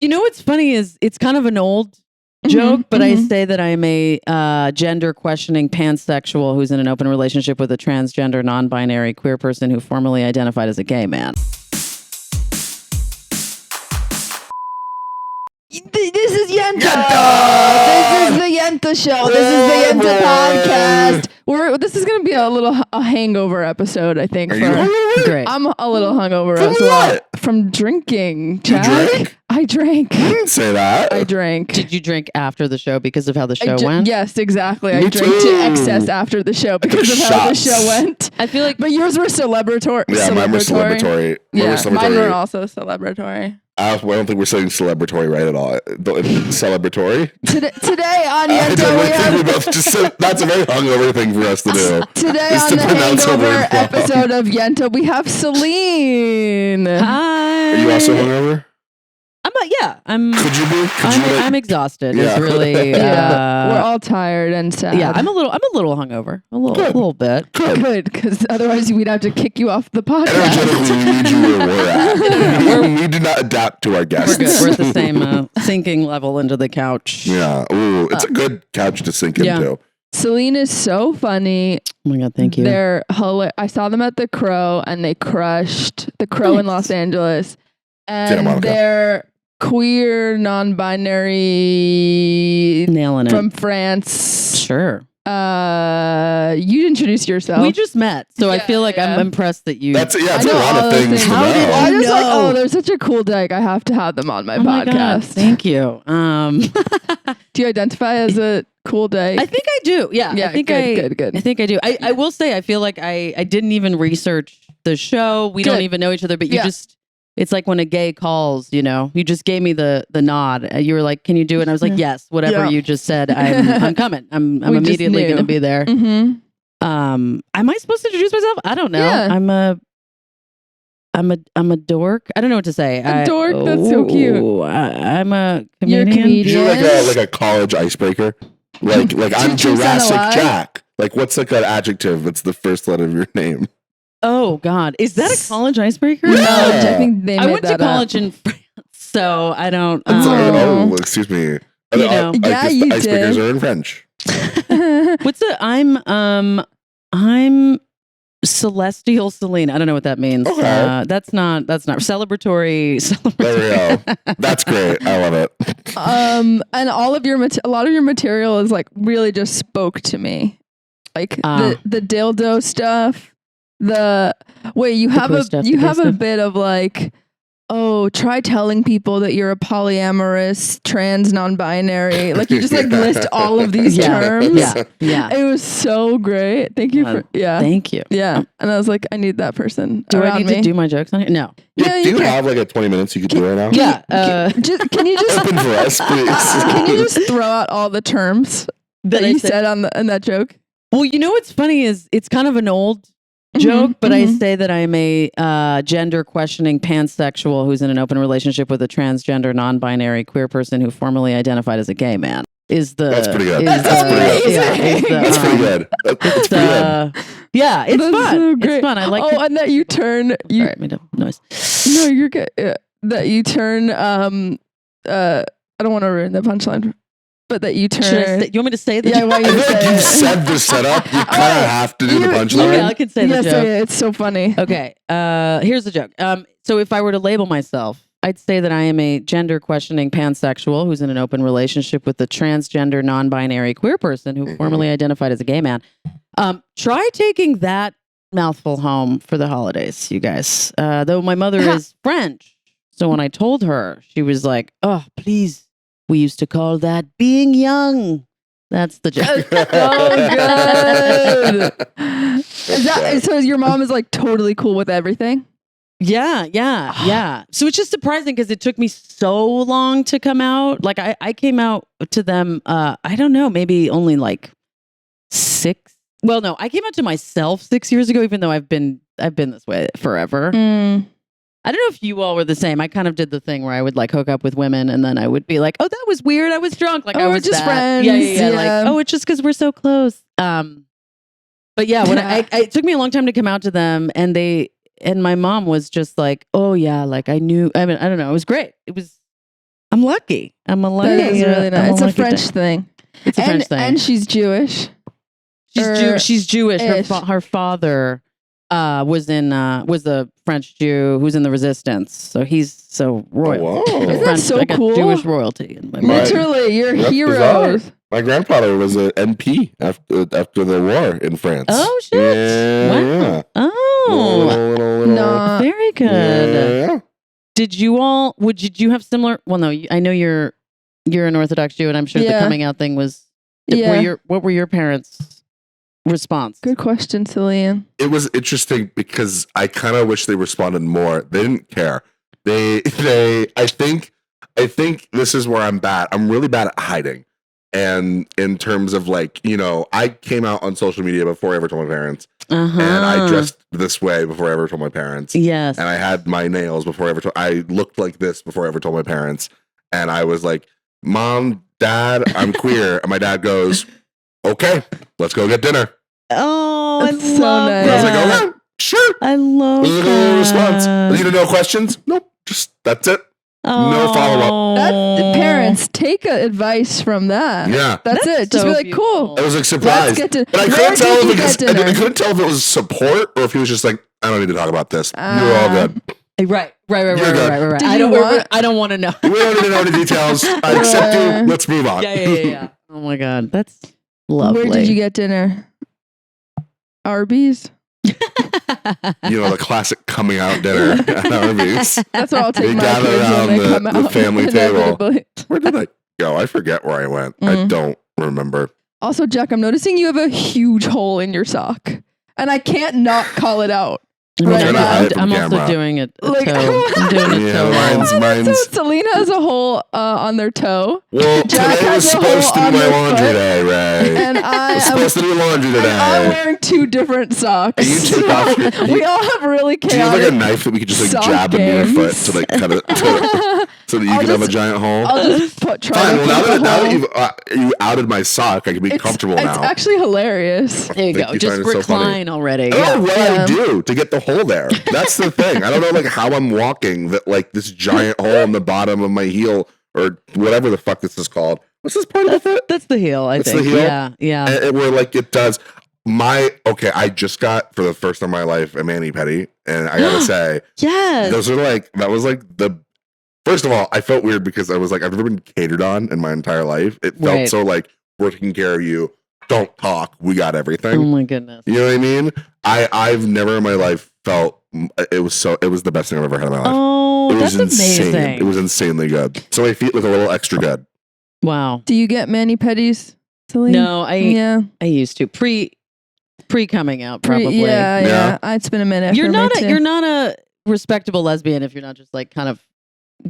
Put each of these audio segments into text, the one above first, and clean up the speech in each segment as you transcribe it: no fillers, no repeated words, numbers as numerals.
You know what's funny is it's kind of an old joke, but I say that I'm a gender questioning pansexual who's in an open relationship with a transgender, non-binary queer person who formerly identified as a gay man. This is Yenta. This is the Yenta show. This is the Yenta podcast. This is going to be a hangover episode, I think. Great. I'm a little hungover From as well. what? From drinking. You drank? I drank. You didn't say that. I drank. Did you drink after the show because of how the show went? Yes, exactly. Me I drank too. to excess after the show because of how the Shots. show went. I feel like, But yours were celebratory. Yeah, mine were celebratory. Mine were also celebratory. I don't think we're saying celebratory right at all. Celebratory? Today on I Yenta, don't think we both just said that's a very hungover thing for us to do. Today is on to the pronounce a hangover word wrong. episode of Yenta, we have Celine. hi. Are you also hungover? I'm Could you be? I'm exhausted. Yeah. It's really We're all tired and sad. yeah. I'm a little hungover. A little bit. Good, because otherwise we'd have to kick you off the podcast. Energetically, we need you where we're at. We do not adapt to our guests. We're good. We're at the same sinking level into the couch. Yeah. Ooh, it's a good couch to sink into. Celine is so funny. Oh my god, thank you. They're hilarious. I saw them at the Crow, and they crushed the Crow in Los Angeles. And they're queer, non-binary Nailing it. from France. Sure. You introduced yourself. We just met, so I feel like I'm impressed that you. That's it's I a know lot all of those things to things. How did know. I you just like, know? they're such a cool dig. I have to have them on my Oh my god, podcast. thank you. Do you identify as a cool dig? I think I do. Yeah, Yeah, I think good. I think I do. I will say I feel like I didn't even research the show. We don't even know each other, but you just. It's like when a gay calls, you just gave me the nod. You were like, "Can you do it?" And I was like, "Yes, whatever you just said. I'm coming. I'm immediately going to be there." Mm-hmm. Am I supposed to introduce myself? I don't know. Yeah. I'm a dork. I don't know what to say. A dork? That's so cute. I'm a You're a comedian. comedian. You're like a college icebreaker. Like I'm Truth and Jurassic Lie? Jack. Like what's like an adjective? It's the first letter of your name. Oh God, is that a college icebreaker? Yeah. I think they I made went to that up. college in France, so I don't. Oh, excuse me. You know. I Yeah, guess you the icebreakers did. are in French. What's the? I'm celestial Celine. I don't know what that means. Okay. That's not celebratory. There we go. That's great. I love it. And all of a lot of your material is like really just spoke to me, like the dildo stuff. You have a bit of like, oh, try telling people that you're a polyamorous, trans, non-binary. Like you just like list all of these terms. Yeah. It was so great. Thank you for Thank you. Yeah. And I was like, I need that person. Do I around need me. to do my jokes on here? No. Yeah, Do you you can. have like a 20 minutes you could do right now? Yeah. Can you just Open for us, please. can you just throw out all the terms that you said in that joke? Well, you know what's funny is it's kind of an old joke, but I say that I'm a gender questioning pansexual who's in an open relationship with a transgender, non-binary queer person who formerly identified as a gay man. That's pretty good. That's pretty good. That's pretty good. Yeah, it's That's fun. so great. It's fun. I like. and that you turn. Sorry, I made a noise. No, you're good. That you turn. I don't want to ruin the punchline, but that you turn. You want me to say the Yeah, joke? why I you feel like say you it? said the setup. You kind of have to do the punchline. Okay, I can say the Yes, joke. it's so funny. Okay, here's the joke. So if I were to label myself, I'd say that I am a gender questioning pansexual who's in an open relationship with a transgender, non-binary queer person who formerly identified as a gay man. Try taking that mouthful home for the holidays, you guys. Though my mother is French, so when I told her, she was like, "Oh, please, we used to call that being young." That's the joke. Oh, good. So your mom is like totally cool with everything? Yeah. So it's just surprising because it took me so long to come out. Like I came out to them, I don't know, maybe only like 6. Well, no, I came out to myself 6 years ago, even though I've been this way forever. I don't know if you all were the same. I kind of did the thing where I would like hook up with women and then I would be like, "Oh, that was weird. I was drunk." Like I was just that. friends. Yeah. Like, "Oh, it's just because we're so close." But yeah, when it took me a long time to come out to them, and my mom was just like, "Oh yeah," like I knew. I mean, I don't know. It was great. It was I'm lucky. I'm a lucky. That is really nice. It's a French thing. It's a French thing. And she's Jewish. She's Jewish. Her father was a French Jew who's in the resistance. So he's so royal. Oh, wow. Isn't that so cool? Jewish royalty in my Literally, you're heroes. Bizarre. My grandfather was an MP after the war in France. Oh shit! Yeah. Wow. Oh, No. very good. Yeah. Did you have similar? Well, no. I know you're an Orthodox Jew, and I'm sure the coming out thing was. Yeah. What were your parents' response? Good question, Celine. It was interesting because I kind of wish they responded more. They didn't care. I think this is where I'm bad. I'm really bad at hiding. And in terms of like, I came out on social media before I ever told my parents. Uh-huh. And I dressed this way before I ever told my parents. Yes. And I had my nails before I ever I looked like this before I ever told my parents. And I was like, Mom, Dad, I'm queer. And my dad goes, okay, let's go get dinner. Oh, That's I so love nice. And I was that. like, okay, sure. I love This is that. a response. You need no questions? Nope. Just that's it. No follow-up. Parents, take advice from that. Yeah. That's it. Just so be like, beautiful. I was like surprised. Let's get to. But I Where couldn't tell did you if get dinner? I couldn't tell if it was support or if he was just like, I don't need to talk about this. You're all good. Right. You're good. Right. Did I don't want to know. We don't need to know the details. I accept you. Let's move on. Yeah. Oh my God, that's lovely. Where did you get dinner? Arby's. The classic coming out dinner at Arby's. That's where I'll take We my gather kids when they around come the out. family table. Inevitably. Where did I go? I forget where I went. I don't remember. Also, Jack, I'm noticing you have a huge hole in your sock, and I can't not call it out. Right I'm, now. I'm, From I'm also camera. doing it. Like, I'm doing it Yeah, so mine's. So Selena has a hole on their toe, Well, Jack today was has a supposed to hole be on my their laundry foot, day, Ray. and I It's am supposed to do laundry I'm today. wearing two different socks. And you take off your- We all have really Do you have like chaotic. a knife that we could just like sock jab into your foot games. to like cut it so that you I'll can have a just- giant hole? I'll just try Fine. to Well, keep now the hole. that you outed my sock, I can be comfortable It's now. actually hilarious. There you Thank go. you, Just Fran, it's so funny. recline already. I don't know what Yeah. I do to get the hole there. That's the thing. I don't know like how I'm walking that like this giant hole in the bottom of my heel or whatever the fuck this is called. What's this part of the foot? That's the heel, I That's think. the heel? Yeah. And where like it does. I just got for the first time in my life a mani-pedi, and I gotta say, Yes. those are like that was like the. First of all, I felt weird because I was like, I've never been catered on in my entire life. It felt Right. so like we're taking care of you. Don't talk. We got everything. Oh my goodness. You know what I mean? I've never in my life felt it was the best thing I've ever had in my life. Oh, it was that's insane. amazing. It was insanely good. So my feet look a little extra good. Wow. Do you get mani-pedis, Celine? No, I used to pre coming out probably. Yeah. Yeah. It's been a minute. You're for not me a too. you're not a respectable lesbian if you're not just like kind of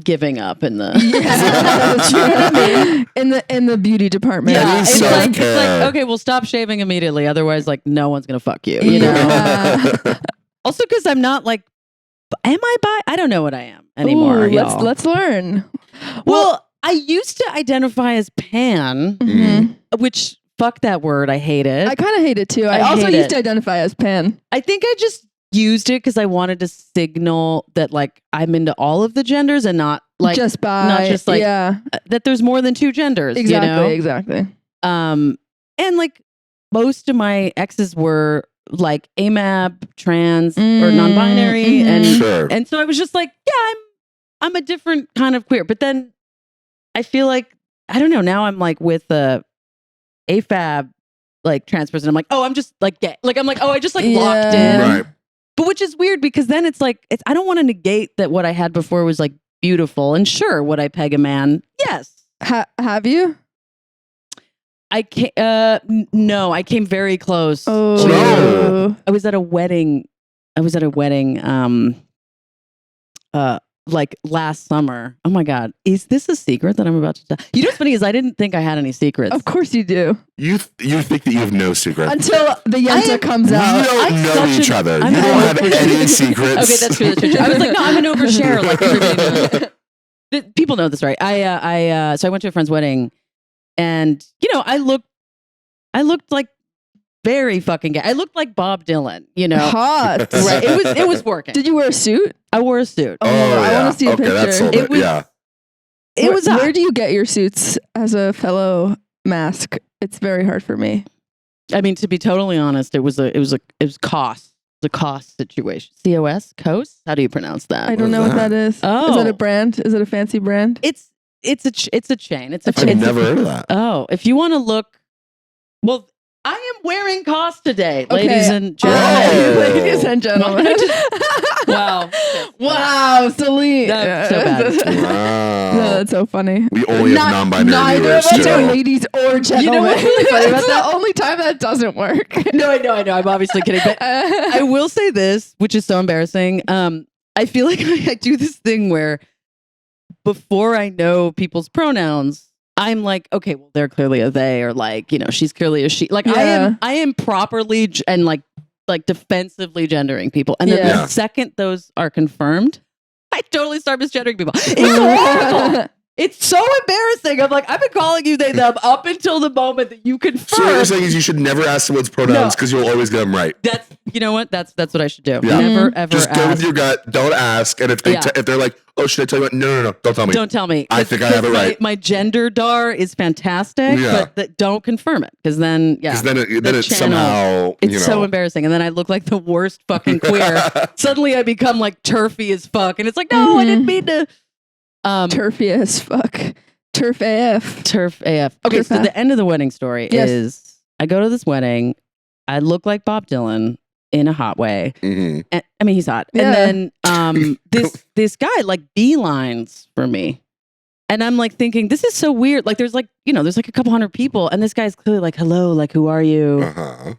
giving up in the Yeah, that's true. In the beauty department. Yeah. it's like Self-care. okay, well stop shaving immediately, otherwise like no one's gonna fuck you. You know. Yeah. Also, because I'm not like, am I bi? I don't know what I am anymore. Ooh, y'all. let's learn. Well, I used to identify as pan, Mhm. which fuck that word. I hate it. I kind of hate it too. I I also hate used it. to identify as pan. I think I just used it because I wanted to signal that like I'm into all of the genders and not like just by not just like yeah, that there's more than two genders. exactly, You know? exactly. And like most of my exes were like AMAB, trans, or non-binary, mhm. and Sure. and so I was just like, yeah, I'm a different kind of queer. But then I feel like I don't know. Now I'm like with the AFAB like trans person. I'm like, oh, I'm just like gay. Like I'm like, oh, I just like locked in. Right. But which is weird because then it's like I don't want to negate that what I had before was like beautiful. And sure, would I peg a man? Yes. Have you? I came, no, I came very close. Oh, No. I was at a wedding. Like last summer. Oh my God. Is this a secret that I'm about to tell? You know what's funny is I didn't think I had any secrets. Of course you do. You think that you have no secret. Until the Yenta comes We out. don't I'm know such each an- other. I'm You an don't have overshare. any secrets. Okay, that's true. That's true. I was like, no, I'm an overshare. Like everybody knows. People know this, right? So I went to a friend's wedding, and you know, I looked like very fucking gay. I looked like Bob Dylan. You know, Hot. right? It was working. Did you wear a suit? I wore a suit. Oh, I want to see a okay, picture. That's sold It it. was- Yeah. it was Where do you get your suits as a fellow mask? It's very hard for me. I mean, to be totally honest, it was cost. It's a cost situation. COS? How do you pronounce that? I don't know what that is. Oh. Is that a brand? Is it a fancy brand? It's a chain. I've never heard of that. Oh, if you want to look, well, I am wearing cost today, Okay. ladies and gentlemen. Oh. Ladies and gentlemen. Wow. Wow, Celine. That's so bad. Wow. No, that's so funny. We only have non-binary Neither viewers of us too. are ladies or gentlemen. You know what's really funny about That's that? the only time that doesn't work. No, I know. I'm obviously kidding, but I will say this, which is so embarrassing. I feel like I do this thing where before I know people's pronouns, I'm like, okay, well, they're clearly a they, or like, she's clearly a she. Like, Yeah. I am properly and like defensively gendering people, and then Yeah. the second those are confirmed, I totally start misgendering people. It's horrible. It's so embarrassing. I'm like, I've been calling you they them up until the moment that you confirm. So what you're saying is you should never ask someone's pronouns because you'll always get them right. That's you know what? That's what I should do. Yeah. Never ever Just go with ask. your gut. Don't ask. And if they if they're like, oh, should I tell you what? No. Don't tell me. Don't tell me. I think I have it right. My gender dar is fantastic, Yeah. but don't confirm it because then Because then it channel, somehow it's so embarrassing, and then I look like the worst fucking queer. Suddenly I become like turfy as fuck, and it's like, no, I didn't mean to. Turfy as fuck. Turf AF. Turf AF. Okay, Turf so AF. the end of the wedding story Yes. is I go to this wedding. I look like Bob Dylan in a hot way. Mhm. And, I mean, he's hot. Yeah. And then this guy like beelines for me. And I'm like thinking, this is so weird. Like there's like a couple hundred people, and this guy's clearly like, hello, like who are you? Uh-huh.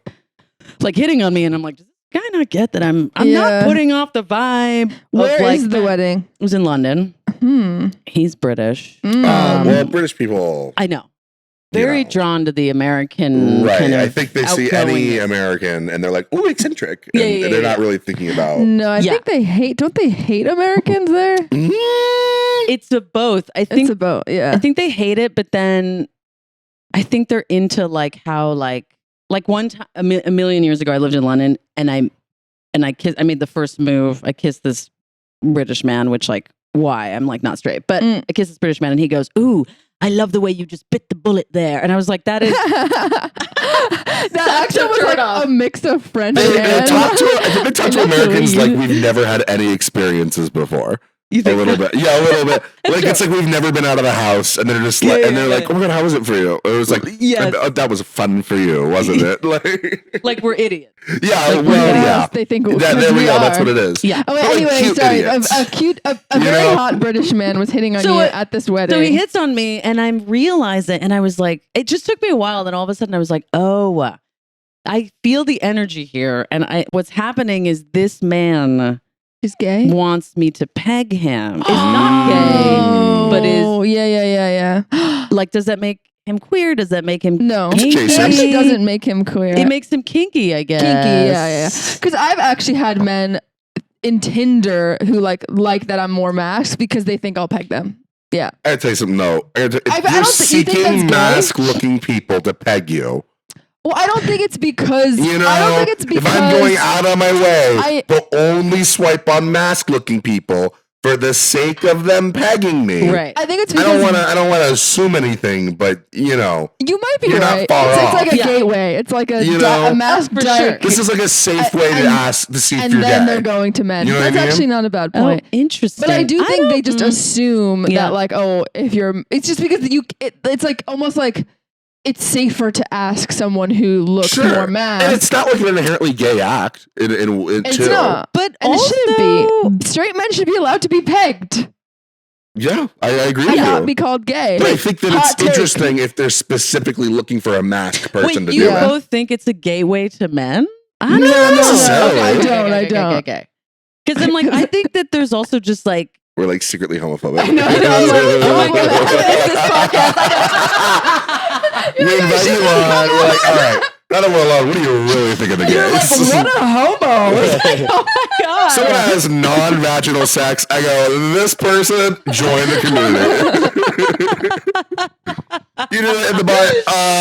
Like hitting on me, and I'm like, does this guy not get that I'm Yeah. not putting off the vibe? Where of is the wedding? It was in London. He's British. Well, British people. I know. Very drawn to the American Right. kind of I think they see any outgoingness. American and they're like, oh, eccentric. Yeah, And yeah, they're yeah. not really thinking about. No, I Yeah. think they hate. Don't they hate Americans there? It's a both. I think It's about I think they hate it, but then I think they're into like how like one time a million years ago I lived in London and I made the first move. I kissed this British man, which like why? I'm like not straight, but I kissed this British man and he goes, "Ooh, I love the way you just bit the bullet there." And I was like, that is that accent was like a mix of French They and talk to Americans what like you- we've never had any experiences before. You A think little bit. Yeah, a little bit. Like true. it's like we've never been out of the house and they're just Yeah, like, yeah, and they're yeah. like, oh my God, how was it for you? It was like, Yes. that was fun for you, wasn't it? like we're idiots. Yeah, Like, well, Yes, yeah. they think There we go. That's what it is. Yeah. Oh, wait, But, like, anyway, cute sorry. idiots. A You very know? hot British man was hitting on So you it- at this wedding. So he hits on me and I realized it and I was like, it just took me a while. Then all of a sudden I was like, oh, I feel the energy here. And what's happening is this man He's gay. wants me to peg him. Is not gay, but is Oh, yeah. like, does that make him queer? Does that make him No, It's it adjacent. actually doesn't make him queer. It makes him kinky, I guess. kinky, yeah. Because I've actually had men in Tinder who like that I'm more masked because they think I'll peg them. Yeah. I gotta tell you something. No, if I you're don't think- you think seeking that's gay? mask-looking people to peg you, Well, I don't think it's because you know, I don't think it's because if I'm going out of my way I- to only swipe on mask-looking people for the sake of them pegging me, Right. I think it's I because don't want to assume anything, but you know, you might be You're not right. far It's like a off. gateway. It's like a, You know? a mask For dyke. sure. this is like a safe way to And- ask to see if And you're then gay. they're going to men. You know what I That's mean? actually not a bad Oh, point. interesting. But I do think they just don't- assume Yeah. that like, oh, if you're, it's just because it's like almost like it's safer to ask someone who looks Sure. more And masked. it's not like an inherently gay act. It's too. not. But And also, it shouldn't be. Straight men should be allowed to be pegged Yeah, I agree and with not you. be called gay. But I think that Hot it's take. interesting if they're specifically looking for a masked person wait, to you do it. both think it's a gateway to men? I No, don't know. necessarily. I don't. Okay. Because I'm like, I think that there's also just like, We're like secretly homophobic. I know. Oh my God. We invite you on. We're like, all right. Now that we're alone, what do you really think of the gays? what a homo. It's like, oh my God. Someone has non-vaginal sex. I go, this person, join the community. You know, in the bar,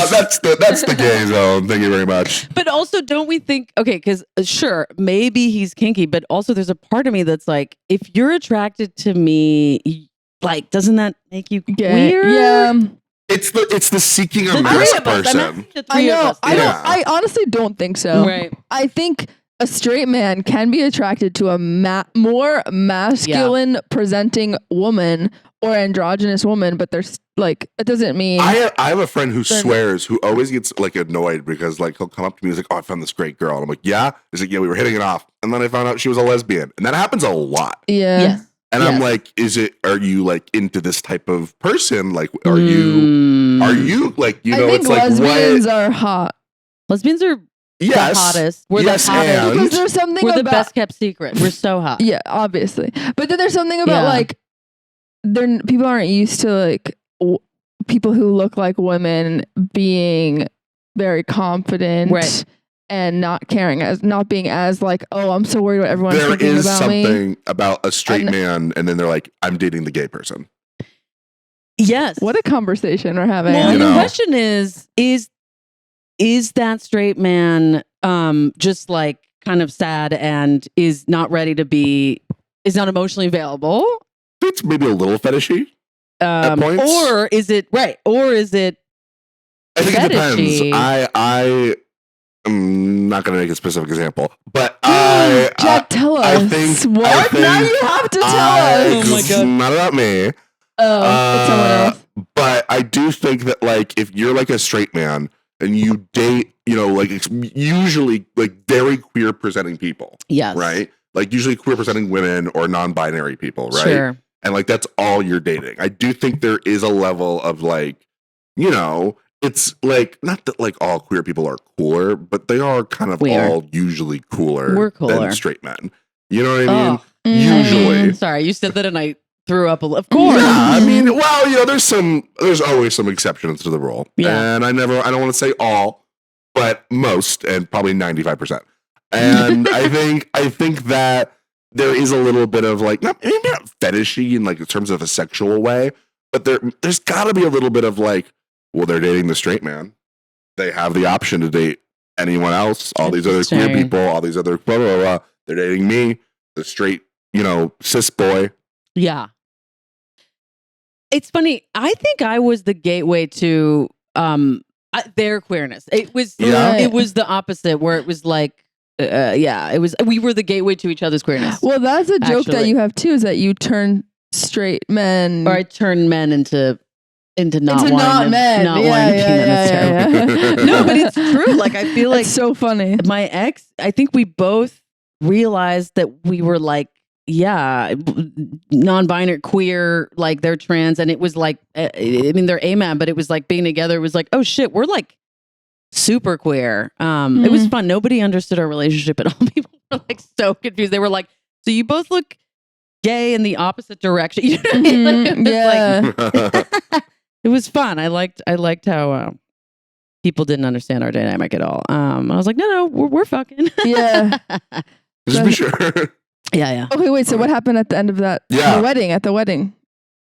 that's the gay zone. Thank you very much. But also, don't we think, okay, because sure, maybe he's kinky, but also there's a part of me that's like, if you're attracted to me, like, doesn't that make you Gay. weird? Yeah. It's the seeking a The masked three of us. person. I know. Yeah. I honestly don't think so. Right. I think a straight man can be attracted to a more masculine presenting woman or androgynous woman, but there's like, it doesn't mean. I have a friend who swears, who always gets like annoyed because like he'll come up to me and he's like, "Oh, I found this great girl." And I'm like, "Yeah." He's like, "Yeah, we were hitting it off." And then I found out she was a lesbian. And that happens a lot. Yeah. Yes. And I'm like, are you like into this type of person? Like, are you like, you know, I think it's like lesbians are hot. Lesbians are the hottest. We're Yes, the hottest. and- Because there's something We're about the best kept secret. We're so hot. Yeah, obviously. But then there's something about Yeah. like people aren't used to like people who look like women being very confident, Right. and not being as like, oh, I'm so worried what everyone's There thinking is about me. something about a straight man, and then they're like, "I'm dating the gay person." Yes. What a conversation we're having. Well, You the know? question is that straight man just like kind of sad and is not ready to be, is not emotionally available? It's maybe a little fetishy. At points? Or is it right? Or is it I think it fetishy? depends. I'm not going to make a specific example, but Jack, tell us. I think Now you have to tell us. Oh my It's God. not about me. Oh, it's someone else. But I do think that like if you're like a straight man and you date, you know, like it's usually like very queer presenting people, yes. right? Like usually queer presenting women or non-binary people, right? Sure. And like that's all you're dating. I do think there is a level of like, you know, it's like not that like all queer people are cooler, but they are kind of all usually cooler, We're cooler than straight men. You know what I mean? Oh. Usually. Sorry, you said that and I threw up a little. Of course. Yeah, I mean, well, you know, there's always some exceptions to the rule. Yeah. And I don't want to say all, but most, and probably 95%. And I think that there is a little bit of like, maybe not fetishy in like in terms of a sexual way, but there's gotta be a little bit of like, well, they're dating the straight man. They have the option to date anyone else, all these other queer people, all these other blah, blah, blah. They're dating me, the straight, you know, cis boy. Yeah. It's funny. I think I was the gateway to their queerness. It was it was the opposite where it was like we were the gateway to each other's queerness. Well, that's a joke that actually. you have too, is that you turn straight men Or I turned men into not into wanting not to, men. not Yeah, wanting to be men. That's terrible. No, but it's true. Like I feel like It's so funny. my ex, I think we both realized that we were like, yeah, non-binary, queer, like they're trans, and it was like, I mean, they're amen, but it was like being together. It was like, oh shit, we're like super queer. It was fun. Nobody understood our relationship at all. People were like so confused. They were like, so you both look gay in the opposite direction. You know what I mean? Like, it was like, it was fun. I liked how people didn't understand our dynamic at all. I was like, no, we're fucking. Yeah. Just be sure. Yeah. Okay, wait. So what happened at the end of that? Yeah. At the wedding.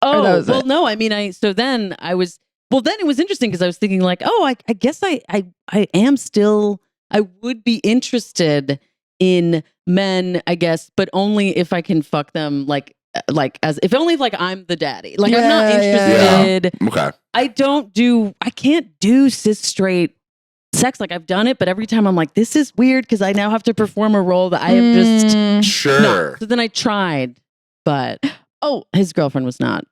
Oh, that was well, it? no. I mean, then it was interesting because I was thinking like, oh, I guess I am still, I would be interested in men, I guess, but only if I can fuck them like if only like I'm the daddy. Like I'm not interested. Yeah. Okay. I can't do cis straight sex. Like I've done it, but every time I'm like, this is weird because I now have to perform a role that I am just Sure. not. So then I tried, but his girlfriend was not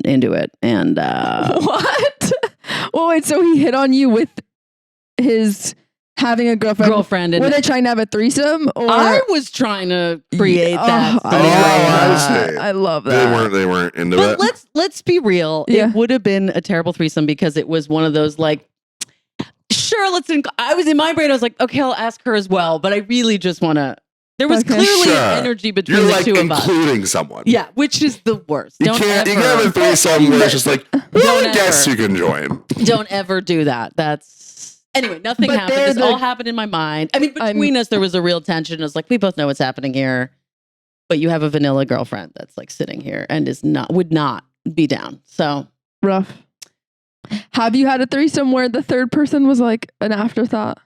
into it. And What? Oh, wait, so he hit on you with his having a girlfriend. And were they trying to have a threesome? Or I was trying to create that. I love that. They weren't into But it. let's be real. Yeah. It would have been a terrible threesome because it was one of those like, sure, I was in my brain. I was like, okay, I'll ask her as well. But I really just want to. There was clearly energy between You're the like two of us. including someone. Yeah, which is the worst. You can't have a threesome where it's just like, well, I guess you can join. Don't ever do that. Anyway, nothing happened. This all happened in my mind. I mean, between us, there was a real tension. It was like, we both know what's happening here, but you have a vanilla girlfriend that's like sitting here and would not be down. So rough. Have you had a threesome where the third person was like an afterthought?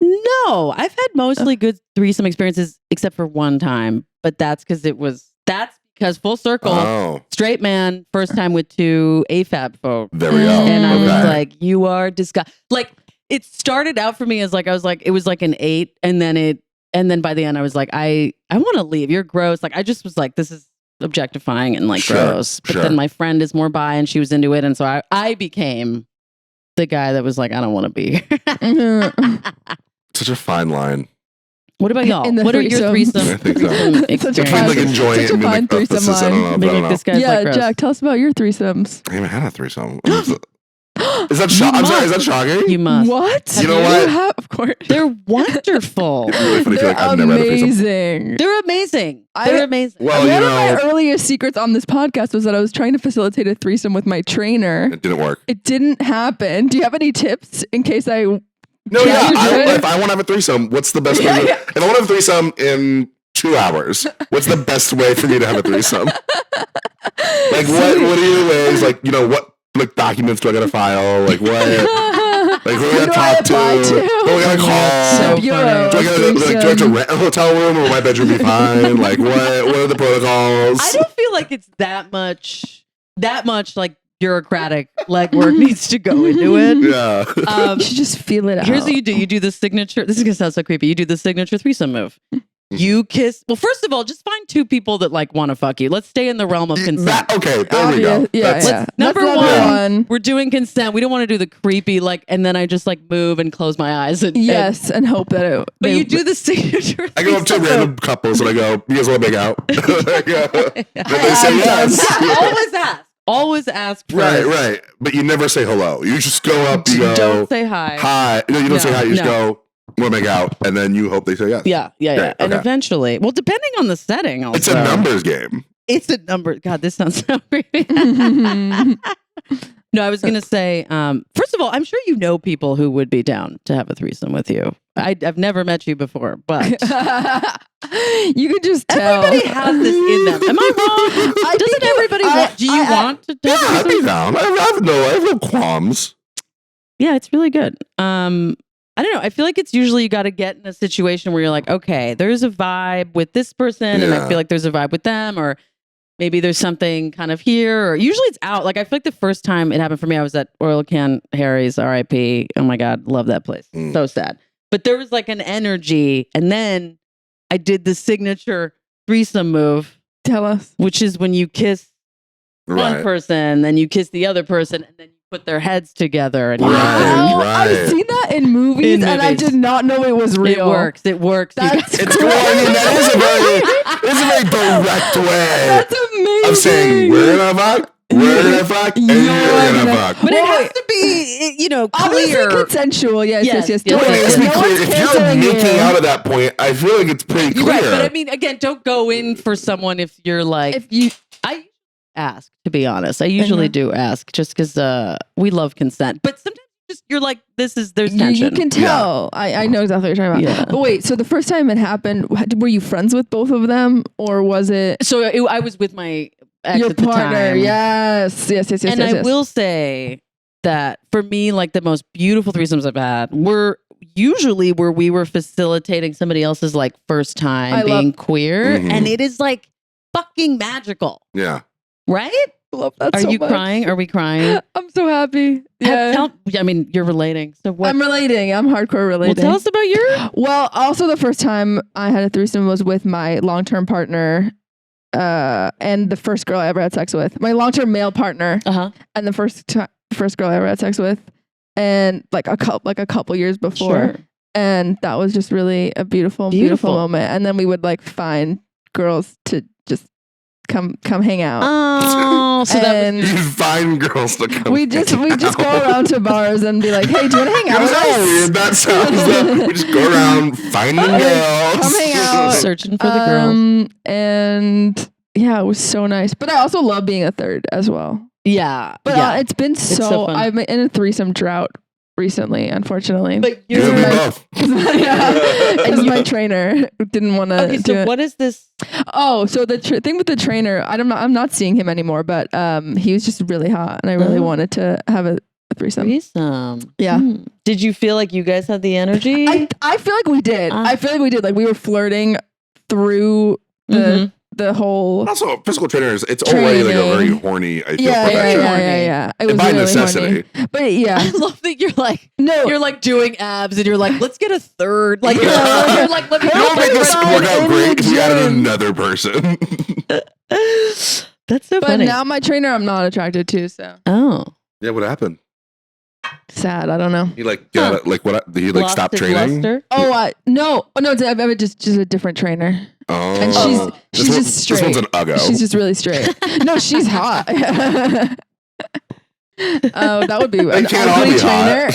No, I've had mostly good threesome experiences, except for one time. But that's because full circle, straight man, first time with 2 AFAB folks. There we go. And I was like, you are disgusting. Like, it started out for me as like, it was like an 8. And then by the end, I was like, I want to leave. You're gross. Like, I just was like, this is objectifying and like gross. But then my friend is more bi and she was into it. And so I became the guy that was like, I don't want to be here. Such a fine line. What about y'all? What are your threesome? I think so. Between like enjoying it and being like, this is, I don't know. This guy's like, Jack, tell us about your threesomes. I haven't had a threesome. Is that shocking? I'm sorry, is that shocking? You must. What? You know what? Of course. They're wonderful. It's really funny. I've never had a threesome. They're amazing. They're amazing. Well, one of my earliest secrets on this podcast was that I was trying to facilitate a threesome with my trainer. It didn't work. It didn't happen. Do you have any tips in case I... No, if I want to have a threesome, what's the best way? If I want to have a threesome in 2 hours, what's the best way for me to have a threesome? Like, what are your ways? Like, what like documents do I gotta file? Like, what? Like, who do I talk to? Who do I gotta call? So do I have to rent a hotel room or will my bedroom be fine? Like, what are the protocols? I don't feel like it's that much like bureaucratic legwork needs to go into it. Yeah. You should just feel it out. Here's what you do. You do the signature. This is going to sound so creepy. You do the signature threesome move. You kiss. Well, first of all, just find 2 people that like want to fuck you. Let's stay in the realm of consent. Okay, there we go. Yeah. Number one, we're doing consent. We don't want to do the creepy and then I just like move and close my eyes. And hope that it. But you do the signature. I go up to random couples and I go, "You guys want to make out?" They say yes. Always ask first. Right. But you never say hello. You just go up, you go. Don't say hi. Hi. No, you don't say hi. You just go, want to make out. And then you hope they say yes. Yeah. Great, And eventually, well, depending on the setting also. It's a numbers game. It's a number. God, this sounds so creepy. No, I was going to say, first of all, I'm sure you know people who would be down to have a threesome with you. I've never met you before, but you could just tell. Everybody has this in them. Am I wrong? Doesn't everybody want? Do you want to? Yeah, I'd be down. I have no qualms. Yeah, it's really good. I don't know. I feel like it's usually you got to get in a situation where you're like, okay, there's a vibe with this person, and I feel like there's a vibe with them, or maybe there's something kind of here, or usually it's out. Like I feel like the first time it happened for me, I was at Oil Can Harry's, R.I.P. Oh my God, love that place. So sad. But there was like an energy, and then I did the signature threesome move. Tell us. Which is when you kiss one person, then you kiss the other person, and then you put their heads together. And I've seen that in movies, and I did not know it was real. It works. It's cool. I mean, that is a very direct way. That's amazing. Of saying, we're gonna fuck. We're gonna fuck, and you're gonna fuck. But it has to be, clear. Obviously consensual. Yes. Let's be clear. If you're making out at that point, I feel like it's pretty clear. Right, but I mean, again, don't go in for someone if you're like. I ask, to be honest. I usually do ask, just because we love consent. But sometimes you're like, there's tension. You can tell. I know exactly what you're talking about. Yeah. But wait, so the first time it happened, were you friends with both of them, or was it? So I was with my ex your at the partner. time. Yes. And I will say that for me, like the most beautiful threesomes I've had were usually where we were facilitating somebody else's like first time being queer, and it is like fucking magical. Yeah. Right? Love that Are so you much. crying? Are we crying? I'm so happy. Yeah. I mean, you're relating. So what? I'm relating. I'm hardcore relating. Well, tell us about your. Well, also the first time I had a threesome was with my long-term partner, and the first girl I ever had sex with. My long-term male partner, and the first girl I ever had sex with, and like a couple years before, and that was just really a beautiful moment. And then we would like find girls to just come hang out. Oh, so that was, you find girls to come. We just go around to bars and be like, hey, do you want to hang out with us? Weird. That sounds. We just go around finding girls. Come hang out, searching for the girls. And yeah, it was so nice. But I also love being a third as well. Yeah, but it's been so fun. I'm in a threesome drought recently, unfortunately. But you're and my trainer didn't want to. Okay, so what is this? Oh, so the thing with the trainer, I'm not seeing him anymore, but he was just really hot, and I really wanted to have a a threesome. Yeah. Did you feel like you guys had the energy? I feel like we did. I feel like we did. Like we were flirting through the whole. Also, physical trainers, it's already like a very horny, I feel, profession. Yeah. It was by really necessity. horny. But yeah. I love that you're like, no, you're like doing abs and you're like, let's get a third. Like, you're like, let me It'll make this work out great if we added another person. That's so funny. But now my trainer, I'm not attracted to. So. Oh. Yeah, what happened? Sad. I don't know. He like got like what? Did he like stop training? No. Oh no. I just a different trainer. Oh, and she's just straight. This one's an uggo. She's just really straight. No, she's hot. Oh, that would be they an can't all ugly be trainer.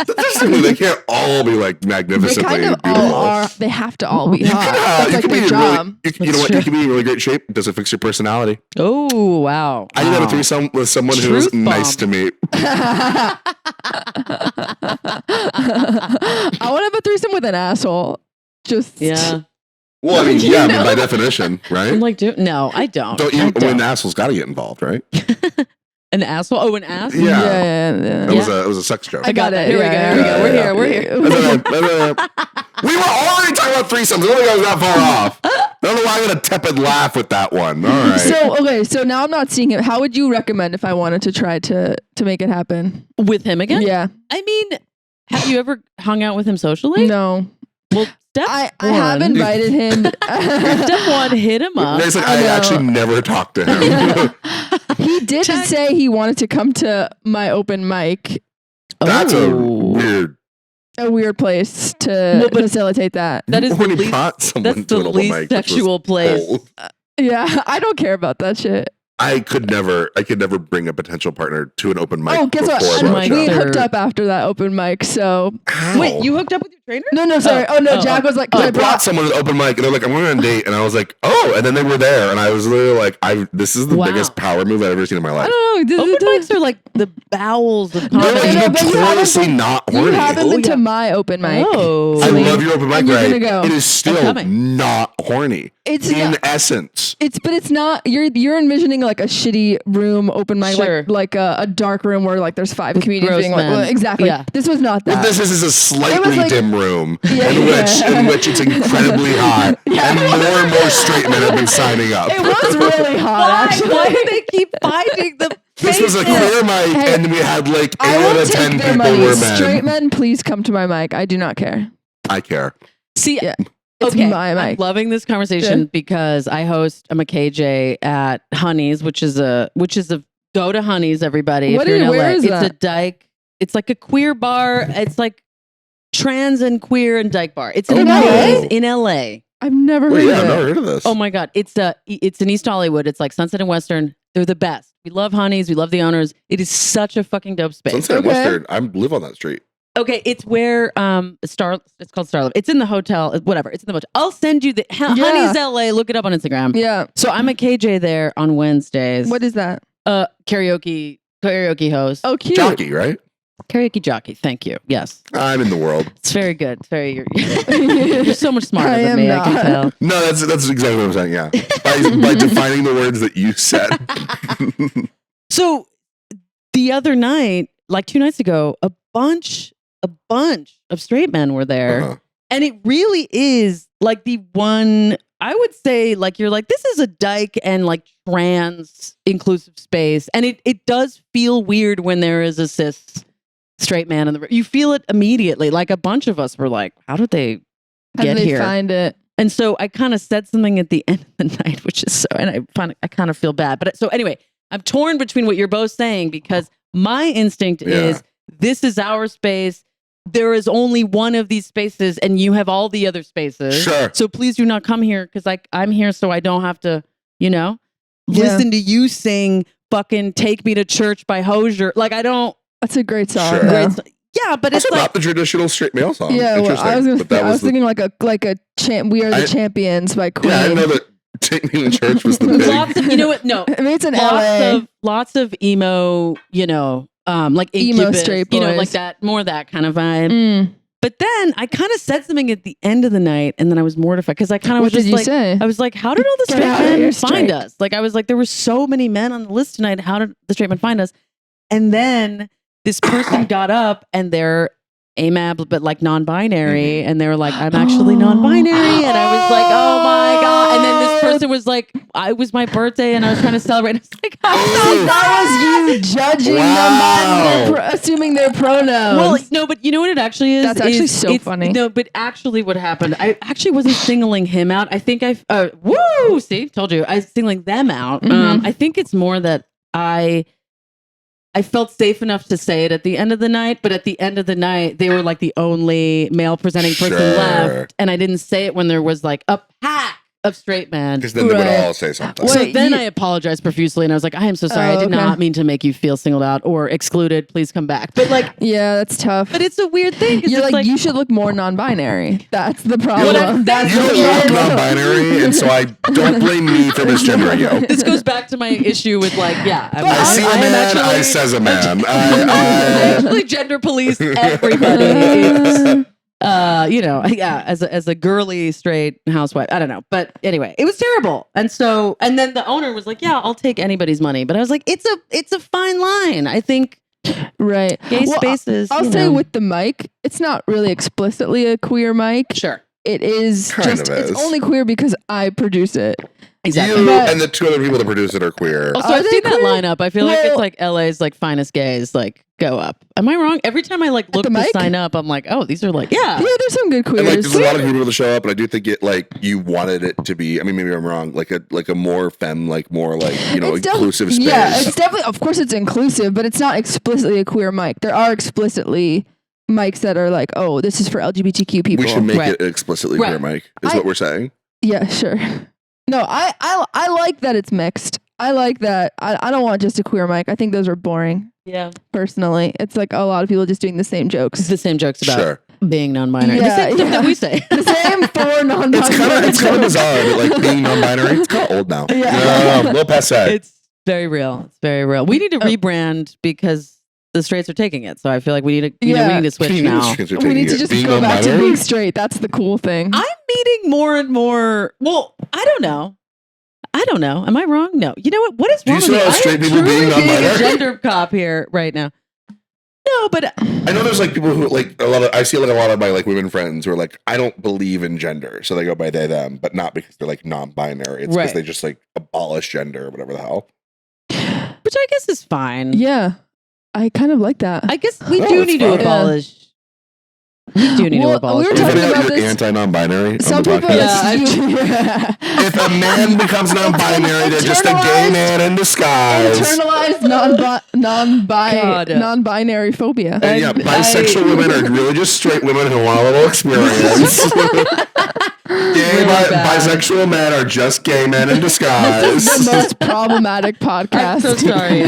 Statistically, they can't all be like magnificently They kind of beautiful. all are. They have to all be hot. That's like their job. You know what? You can be in really great shape. Does it fix your personality? Oh, wow. I did have a threesome with someone who was nice to me. I want to have a threesome with an asshole. Just Well, I mean, yeah, but by definition, right? I'm like, no, I don't. When the asshole's got to get involved, right? An asshole? Oh, an asshole? Yeah. It was a sex joke. I got it. Here we go. We're here. We were already talking about threesomes. I don't think I was that far off. I don't know why I got a tepid laugh with that one. All right. So now I'm not seeing him. How would you recommend if I wanted to try to make it happen? With him again? Yeah. I mean, have you ever hung out with him socially? No. Well, I have invited him. Step one, hit him up. Like, I actually never talked to him. He did say he wanted to come to my open mic. That's a weird place to facilitate that. That is when the he brought someone that's to the an open least mic, sexual place. Yeah, I don't care about that shit. I could never bring a potential partner to an open mic. Oh, guess what? We hooked up after that open mic. So wait, you hooked up with your trainer? No, sorry. Jack was like, I brought someone to the open mic, and they're like, "I'm going on a date," and I was like, "Oh," and then they were there, and I was literally like, "This is the biggest power move I've ever seen in my life." I don't know. Open mics are like the bowels of comedy. You're notoriously not horny. You haven't been to my open mic. Oh, I love your open mic, right? Go. It is still not horny. It's in essence. But it's not. You're envisioning like a shitty room open mic, like a dark room where like there's 5 comedians being like, exactly. Yeah. This was not that. What this is a slightly dim room in which it's incredibly hot, and more straight men have been signing up. It was really hot. Why do they keep finding the? This was a queer mic, and we had like 8 out of 10 people were men. Straight men, please come to my mic. I do not care. I care. See, it's my mic. I'm loving this conversation because I'm a KJ at Honey's, which is a go to Honey's, everybody. What if you're in LA. Where is it's that? A dyke. It's like a queer bar. It's like trans and queer and dyke bar. It's in LA. I've never heard of it. I've never heard of this. Oh my God. It's in East Hollywood. It's like Sunset and Western. They're the best. We love Honey's. We love the owners. It is such a fucking dope space. Sunset and Western. I live on that street. Okay, it's where it's called Starlight. It's in the hotel, whatever. It's in the motel. I'll send you the Honey's LA. Look it up on Instagram. Yeah. So I'm a KJ there on Wednesdays. What is that? Karaoke host. Oh, cute. Jockey, right? Karaoke jockey. Thank you. Yes. I'm in the world. It's very good. It's very you're so much smarter than me. Not. I can tell. No, that's exactly what I'm saying. Yeah, by defining the words that you said. So the other night, like 2 nights ago, a bunch of straight men were there, and it really is like the one. I would say, like, you're like, this is a dyke and like trans inclusive space, and it does feel weird when there is a cis straight man in the room. You feel it immediately. Like a bunch of us were like, how did they get here? Find it? And so I kind of said something at the end of the night, which is so, and I kind of feel bad. But so anyway, I'm torn between what you're both saying, because my instinct is this is our space. There is only one of these spaces, and you have all the other spaces. Sure. So please do not come here, because I'm here so I don't have to, listen to you sing fucking "Take Me to Church" by Hosier. Like I don't. That's a great song. Sure. Yeah, but that's it's not like the traditional straight male song. Yeah, well, I was thinking like a "We Are the Champions" by Queen. Yeah, I know that "Take Me to Church" was the big. Lots of, you know what? No, I mean, it's in LA. Lots of emo, like emo straight boys, like that, more that kind of vibe. But then I kind of said something at the end of the night, and then I was mortified because I kind of was just like, say? I was like, how did all the straight men find us? Like I was like, there were so many men on the list tonight. How did the straight men find us? And then this person got up and they're amab, but like non-binary. And they were like, I'm actually non-binary. And I was like, oh my God. And then this person was like, it was my birthday and I was trying to celebrate. I was like, that was you judging them, assuming their pronouns. Well, no, but you know what it actually is? That's actually so funny. No, but actually what happened, I actually wasn't singling him out. I think see, told you, I was singling them out. I think it's more that I felt safe enough to say it at the end of the night, but at the end of the night, they were like the only male presenting person left. And I didn't say it when there was like a pack of straight men. Because then they would all say something. So then I apologized profusely and I was like, I am so sorry. I did not mean to make you feel singled out or excluded. Please come back. But like, yeah, that's tough. But it's a weird thing. You're like, you should look more non-binary. That's the problem. You look non-binary, and so I don't blame me for misgendering you. This goes back to my issue with like, I see a man, I says a man. I actually gender police everybody. As a girly straight housewife, I don't know, but anyway, it was terrible. And then the owner was like, "Yeah, I'll take anybody's money," but I was like, "It's a fine line." I think, right? Gay spaces. I'll say with the mic, it's not really explicitly a queer mic. Sure, it is it's only queer because I produce it. Exactly. You and the two other people that produce it are queer. Also, I've seen that lineup. I feel like it's like LA's like finest gays like go up. Am I wrong? Every time I like look to sign up, I'm like, oh, these are like there's some good queers. And, like, there's a lot of people that show up, and I do think it like you wanted it to be. I mean, maybe I'm wrong. Like a more femme, like more like inclusive space. Yeah, it's definitely. Of course, it's inclusive, but it's not explicitly a queer mic. There are explicitly mics that are like, oh, this is for LGBTQ people. We should make it explicitly queer mic. Is what we're saying. Yeah, sure. No, I like that it's mixed. I like that. I don't want just a queer mic. I think those are boring. Yeah. Personally, it's like a lot of people just doing the same jokes. It's the same jokes about being non-binary. Yeah, the same stuff that we say. The same for non-binary. It's kind of bizarre, but like being non-binary, it's kind of old now. Yeah. A little past that. It's very real. It's very real. We need to rebrand because the straights are taking it. So I feel like we need to, we need to switch now. We need to just go back to being straight. That's the cool thing. I'm meeting more and more. Well, I don't know. Am I wrong? No. You know what? What is wrong with me? Straight people being non-binary? A gender cop here right now. No, but I know there's like people who like I see like a lot of my like women friends who are like, I don't believe in gender, so they go by they them, but not because they're like non-binary. It's because they just like abolish gender or whatever the hell. Which I guess is fine. Yeah, I kind of like that. I guess we do need to abolish. We do need to abolish. We were talking about this. Anti-non-binary. Some people. If a man becomes non-binary, they're just a gay man in disguise. Internalized non-binary phobia. And bisexual women are really just straight women who want a little experience. Bisexual men are just gay men in disguise. This is the most problematic podcast. I'm so sorry.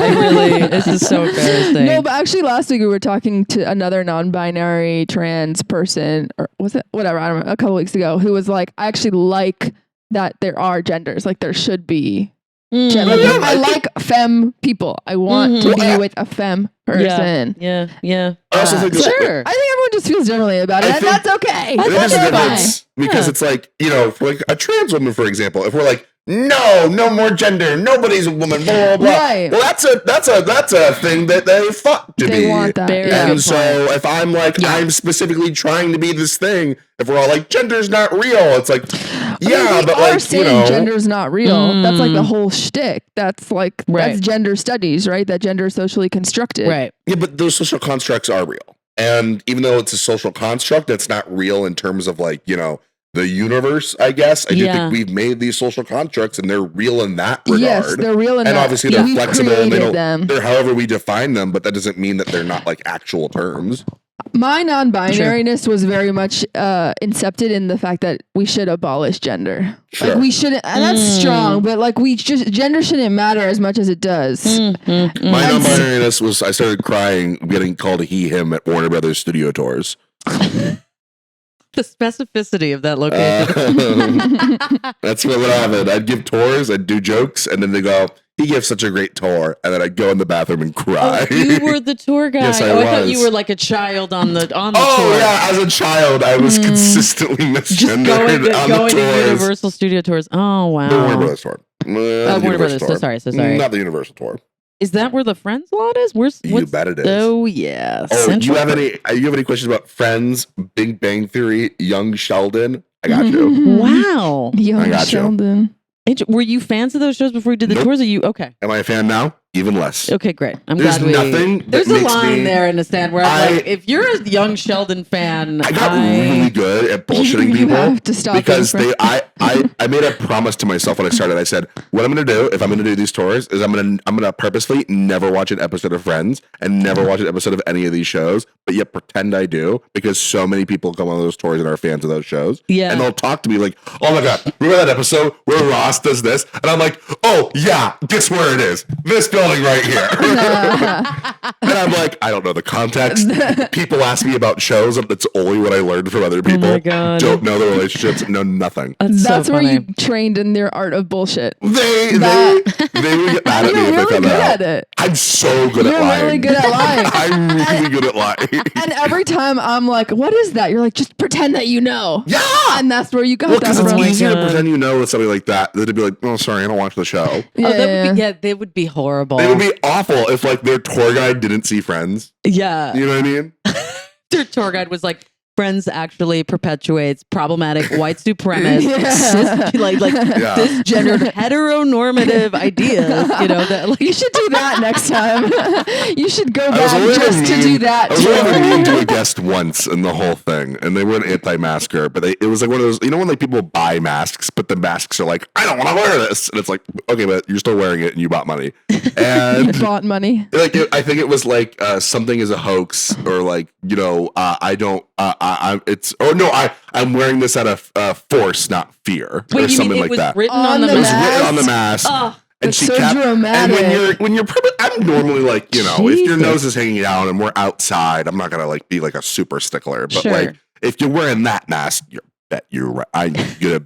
This is so embarrassing. No, but actually last week we were talking to another non-binary trans person, or was it? Whatever, I don't know, a couple weeks ago, who was like, I actually like that there are genders. Like there should be gender. I like femme people. I want to be with a femme person. Yeah. I also think sure. I think everyone just feels differently about it. And that's okay. There's a difference because it's like, for like a trans woman, for example, if we're like, no more gender, nobody's a woman, blah blah blah. Right. Well, that's a thing that they fought to be. They want that. And so if I'm like, I'm specifically trying to be this thing, if we're all like, gender's not real, it's like, but like, gender's not real. That's like the whole shtick. That's like that's gender studies, right? That gender is socially constructed. Right. Yeah, but those social constructs are real. And even though it's a social construct, it's not real in terms of like, the universe, I guess. I do think we've made these social constructs and they're real in that regard. Yes, they're real in that. And obviously they're flexible and them. They're however we define them, but that doesn't mean that they're not like actual terms. My non-binariness was very much incepted in the fact that we should abolish gender. Sure. Like we shouldn't, and that's strong, but like gender shouldn't matter as much as it does. My non-binariness was, I started crying getting called a he, him at Warner Brothers studio tours. The specificity of that location. That's what would happen. I'd give tours, I'd do jokes, and then they go, he gives such a great tour, and then I'd go in the bathroom and cry. Oh, you were the tour guy. Yes, I thought you were like a child on the tour. Oh yeah, as a child, I was consistently misgendered on the tours. To Universal Studio tours. Oh wow. The Warner Brothers tour. Warner Brothers. Tour. So sorry. Not the Universal tour. Is that where the Friends lot is? You bet it is. Oh yeah. Oh, Central you have any questions about Friends, Big Bang Theory, Young Sheldon? I got you. Wow. Young Sheldon. Were you fans of those shows before you did the tours? Are you okay? Am I a fan now? Even less. Okay, great. There's nothing. There's a line there in the stand where I'm like, if you're a Young Sheldon fan, I got really good at bullshitting people. You have to stop because I made a promise to myself when I started. I said, what I'm going to do if I'm going to do these tours is I'm going to purposely never watch an episode of Friends and never watch an episode of any of these shows, but yet pretend I do because so many people come on those tours and are fans of those shows. Yeah, and they'll talk to me like, oh my god, remember that episode where Ross does this? And I'm like, oh yeah, guess where it is? This building right here. And I'm like, I don't know the context. People ask me about shows, and that's only what I learned from other people. Oh my god. Don't know the relationships, know nothing. That's so where you trained in their art of bullshit. They would get mad at me if I found out. At it. I'm so good at lying. You're really good at lying. I'm really good at lying. And every time I'm like, what is that? You're like, just pretend that you know. Yeah. And that's where you got that because from. it's easier to pretend you know with something like that than to be like, oh, sorry, I don't watch the show. They would be horrible. It would be awful if like their tour guide didn't see Friends. Yeah. You know what I mean? Their tour guide was like, Friends actually perpetuates problematic white supremacist, cisgendered, heteronormative ideas. You know that like, you should do that next time. You should go back just to do that. I was only mean to a guest once in the whole thing, and they were an anti-masker, but it was like one of those, you know, when like people buy masks, but the masks are like, I don't want to wear this, and it's like, okay, but you're still wearing it, and you bought money, and you bought money. Like I think it was like something is a hoax, or like I'm wearing this out of force, not fear, or something like that. Written on the mask. It was written on the mask. Oh, and she so kept, dramatic. And when you're I'm normally like, you know, if your nose is hanging down and we're outside, I'm not gonna like be like a super stickler, but like if you're wearing that mask, I'm gonna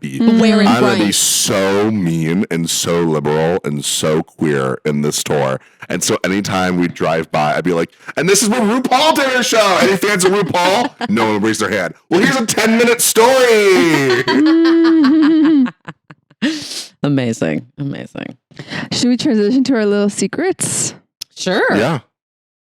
be so mean and so liberal and so queer in this tour. And so anytime we drive by, I'd be like, and this is what RuPaul did her show. Any fans of RuPaul? No one raised their hand. Well, here's a 10-minute story. Amazing. Should we transition to our little secrets? Sure. Yeah.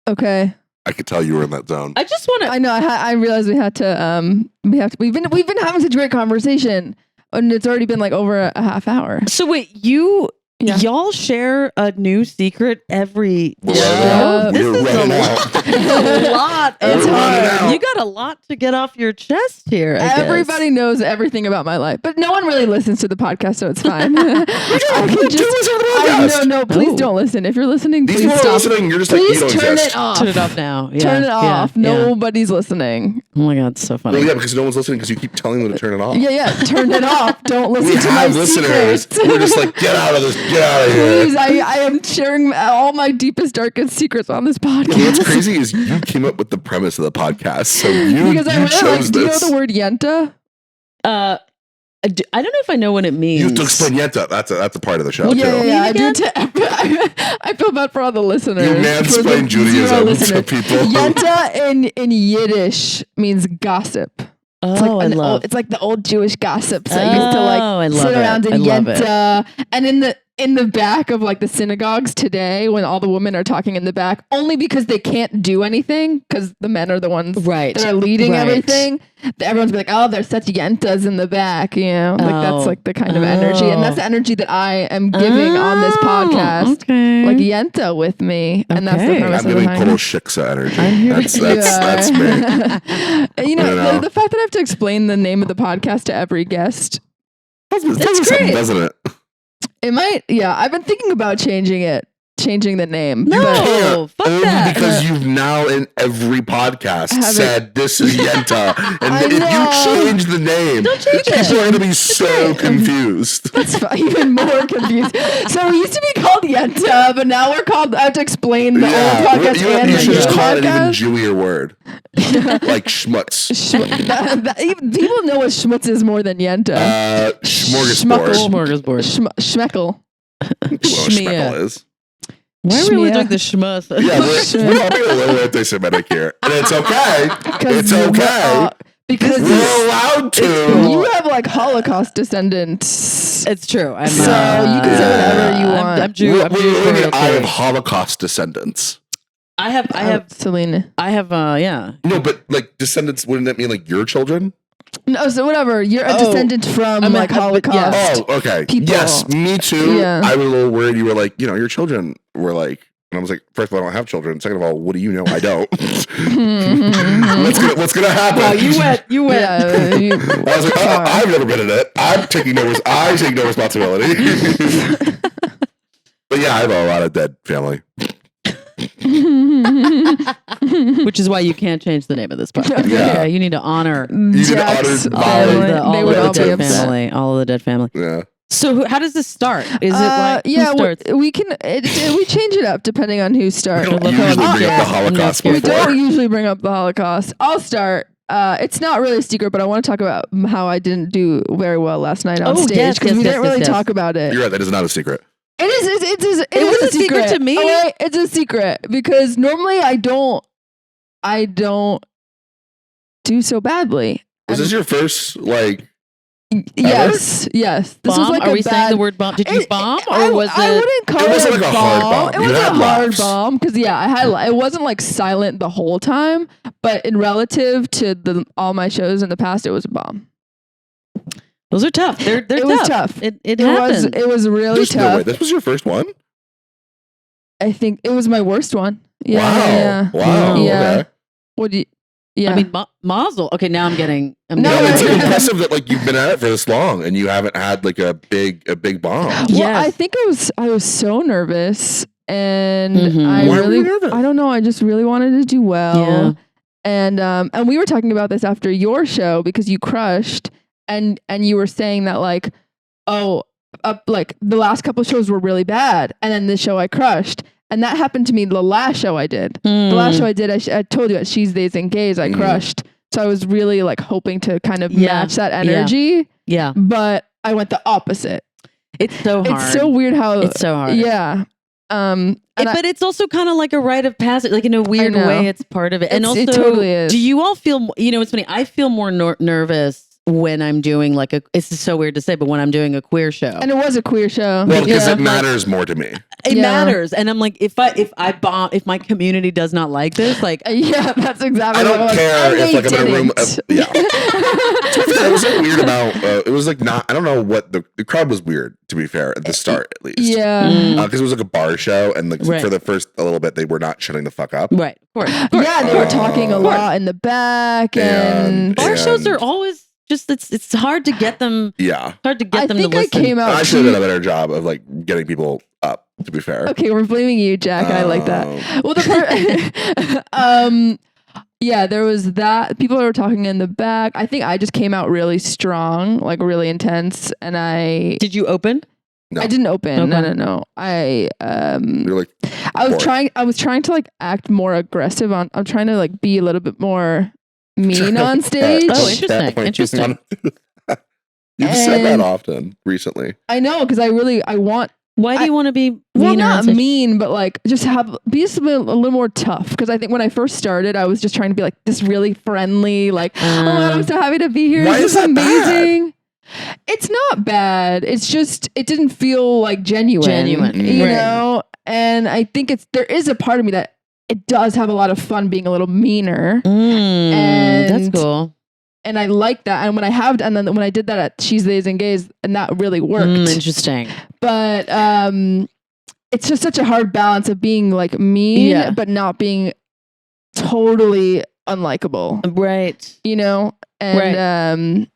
Okay. I could tell you were in that zone. I just want to. I know. I realized we had to. We've been having such a great conversation, and it's already been like over a half hour. So wait, y'all share a new secret every show? This is a lot. It's hard. You got a lot to get off your chest here. Everybody knows everything about my life, but no one really listens to the podcast, so it's fine. Please don't listen. If you're listening, please stop. Listening, you're just please like, you don't turn exist. it off. Turn it off now. Yeah. Turn it off. Nobody's listening. Oh my god, it's so funny. Well, yeah, because no one's listening because you keep telling them to turn it off. Yeah. Turn it off. Don't listen to my listeners. secrets. We're just like, get out of this. Get out of here. Please, I am sharing all my deepest, darkest secrets on this podcast. Well, what's crazy is you came up with the premise of the podcast, so you chose this. Do you know the word Yenta? I don't know if I know what it means. You have to explain Yenta. That's a part of the show, too. Yeah, I do. I feel bad for all the listeners. You mansplain Judaism to people. Yenta in Yiddish means gossip. It's like the old Jewish gossips that used to like sit around in Yenta. And in the back of like the synagogues today, when all the women are talking in the back, only because they can't do anything because the men are the ones that are leading everything. Everyone's be like, oh, there's such yentas in the back, you know, like that's like the kind of energy, and that's the energy that I am giving on this podcast. Okay. Like yenta with me, and that's the premise. I'm giving total shiksa energy. That's me. You know, the fact that I have to explain the name of the podcast to every guest. That's great, doesn't it? It might, I've been thinking about changing the name. No, fuck that. Because you've now in every podcast said this is Yenta, and if you change the name, people are going to be so confused. That's even more confused. So we used to be called Yenta, but now we're called. I have to explain the old podcast. You should just call it an even Jewier word, like schmutz. People know what schmutz is more than Yenta. Smorgasbord. Schmeckle. Schmeckle is. Why are we really doing the schmutz? Yeah, we're being a little anti-Semitic here, and it's okay. It's okay. Because we're allowed to. You have like Holocaust descendants. It's true. So you can say whatever you want. I'm Jew. I'm Jew for real, I have too. Holocaust descendants. I have Celine. I have yeah. No, but like descendants, wouldn't that mean like your children? No, so whatever. You're a descendant from I mean, like Holocaust. Oh, okay. People. Yes, me too. Yeah. I was a little worried. You were like, your children were like, and I was like, first of all, I don't have children. Second of all, what do you know? I don't. what's gonna happen? Wow, you went. Yeah, I was like, I've never been in it. I take no responsibility. But yeah, I have a lot of dead family. Which is why you can't change the name of this podcast. Yeah. You need to honor Jack's honor family. all They of would the all be dead upset. family. All of the dead family. Yeah. So how does this start? Is it like who yeah, starts? we can we change it up depending on who starts. We don't usually bring up the Holocaust We before. don't usually bring up the Holocaust. I'll start. It's not really a secret, but I want to talk about how I didn't do very well last night on stage yes, because we didn't really yes. talk about it. You're right. That is not a secret. It is. It was is a secret to me. Okay, it's a secret because normally I don't do so badly. Was this your first Yes. This Bomb? was like Are a we bad. saying the word bomb? Did you bomb or was I it? wouldn't call It wasn't it like a hard bomb. It You was a had hard laughs. bomb because it wasn't like silent the whole time, but in relative to all my shows in the past, it was a bomb. Those are tough. They're It was tough. It happens. It was really There's no way. tough. This was your first one? I think it was my worst one. Yeah. Wow. Yeah. Wow. Yeah. Okay. What do you? Yeah. I mean, mazel. Okay, now I'm getting. No, No, it's yeah. impressive that you've been at it for this long and you haven't had like a big bomb. Well, Yes. I think I was so nervous and Mhm. Why were you nervous? I don't know, I just really wanted to do well. Yeah. And we were talking about this after your show because you crushed and you were saying that like like the last couple shows were really bad and then this show I crushed. And that happened to me the last show I did. The last show I did, I told you at She's, Days, and Gays, I crushed. So I was really like hoping to kind of match that energy. Yeah. But I went the opposite. It's so hard. It's so weird how It's so hard. Yeah. But it's also kind of like a rite of passage. Like in a weird know. way, it's part of it. And also, It totally is. do you all feel? It's funny. I feel more nervous when I'm doing like it's so weird to say, but when I'm doing a queer show, And it was a queer show. Well, because Yeah. it matters more to me. it Yeah. matters. And I'm like, if I bomb, if my community does not like this, like Yeah, that's exactly I what it don't was. care And if like they I'm in a room. didn't. It was like weird about. It was like not. I don't know what the crowd was weird. To be fair, at the start at least. Yeah. Because it was like a bar show, and like Right. for the first a little bit, they were not shutting the fuck up. right, of course. Yeah, they were talking a lot in the back and Bar shows And- are always just it's hard to get them. Yeah, Hard to get I them think to I listen. came out I should have too- done a better job of like getting people up. To be fair. Okay, we're blaming you, Jack. I like that. Well, yeah, there was that. People were talking in the back. I think I just came out really strong, like really intense, and Did you open? No. I didn't open. Okay. No. I You're like was bored. trying to like act more aggressive I'm trying to like be a little bit more mean on stage. Oh, interesting. You've said that And- often recently. I know because I want Why do you want to be meaner well, on not stage? mean, but like just be a little more tough. Because I think when I first started, I was just trying to be like this really friendly, like, oh my God, I'm so happy to be here. Why This is that amazing. It's not bad. It's just it didn't feel like genuine. You Right. know? And I think there is a part of me that it does have a lot of fun being a little meaner. That's And- cool. And I like that. And when I did that at She's, Days, and Gays, and that really worked. Interesting. But it's just such a hard balance of being like mean, Yeah. but not being totally unlikable, Right. you know? And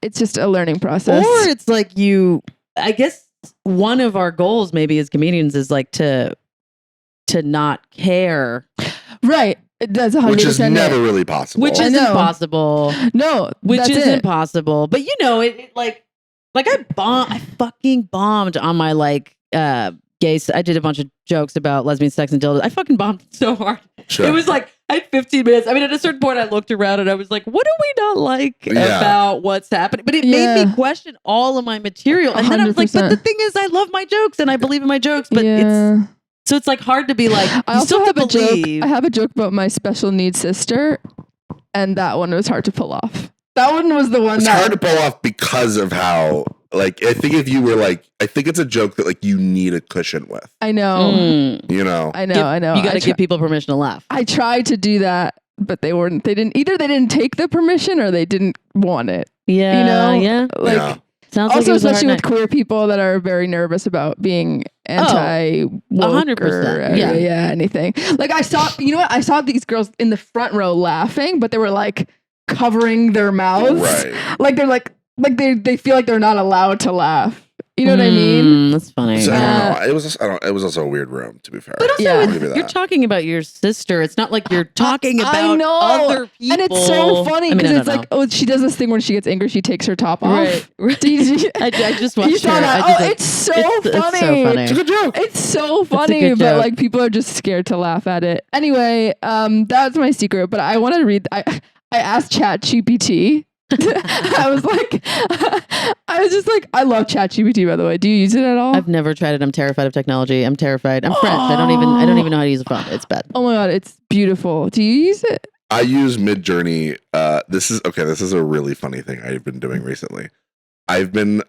it's just a learning process. Or it's like I guess one of our goals maybe as comedians is like to not care, right. It does 100%. Which is never really possible. which I is know. impossible. No, Which that's is it. impossible. But like I fucking bombed on my like gay. I did a bunch of jokes about lesbian sex and dildos. I fucking bombed so hard. Sure. It was like I had 15 minutes. I mean, at a certain point, I looked around and I was like, "What do we not like about what's happening?" But it made me question all of my material. And then I was like, "But the thing is, I love my jokes and I believe in my jokes." But it's like hard to be like. I You also still have have a to believe. joke. I have a joke about my special needs sister, and that one was hard to pull off. That one was the one It's that hard to pull off because of how Like, I think if you were like, I think it's a joke that like you need a cushion with. I know. You know. I know. You got to give people permission to laugh. I tried to do that, but they didn't take the permission or they didn't want it. Yeah. You know? Yeah. Like, Yeah. Sounds also, like especially with queer people that are very nervous about being anti-woke 100%. yeah, anything. Like I saw these girls in the front row laughing, but they were like covering their mouths. Right. Like they're like they feel like they're not allowed to laugh. You know what I mean? That's funny. So, I don't know. It was also a weird room, to be fair. But also, Yeah. you're talking about your sister. It's not like you're talking about other people. And it's so funny because it's like, know. oh, she does this thing when she gets angry, she takes her top off. Right. Did you- I just watched You saw her. that? It's so funny. It's so funny. It's a good joke. It's so a funny, good but joke. like people are just scared to laugh at it. Anyway, that's my secret. But I want to read. I asked ChatGPT. I was just like, I love ChatGPT. By the way, do you use it at all? I've never tried it. I'm terrified of technology. I'm terrified. I'm French. I don't even know how to use a phone. It's bad. Oh my god, it's beautiful. Do you use it? I use Midjourney. This is a really funny thing I've been doing recently. I've been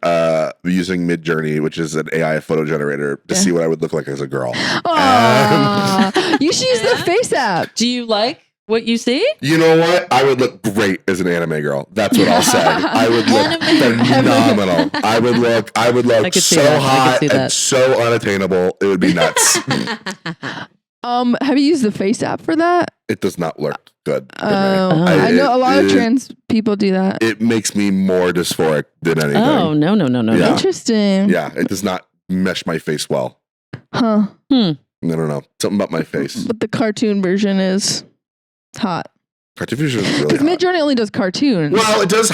using Midjourney, which is an AI photo generator, to see what I would look like as a girl. Aww. You should use the Face app. Do you like what you see? You know what? I would look great as an anime girl. That's what I'll say. I would look phenomenal. I would look so hot and so unattainable. It would be nuts. Have you used the Face app for that? It does not look good. I know a lot of trans people do that. It makes me more dysphoric than anything. Oh, no. Yeah. Interesting. Yeah, it does not mesh my face well. Huh. No. Something about my face. But the cartoon version is hot. Cartoon vision is really Because hot. Midjourney only does cartoons. Well, it does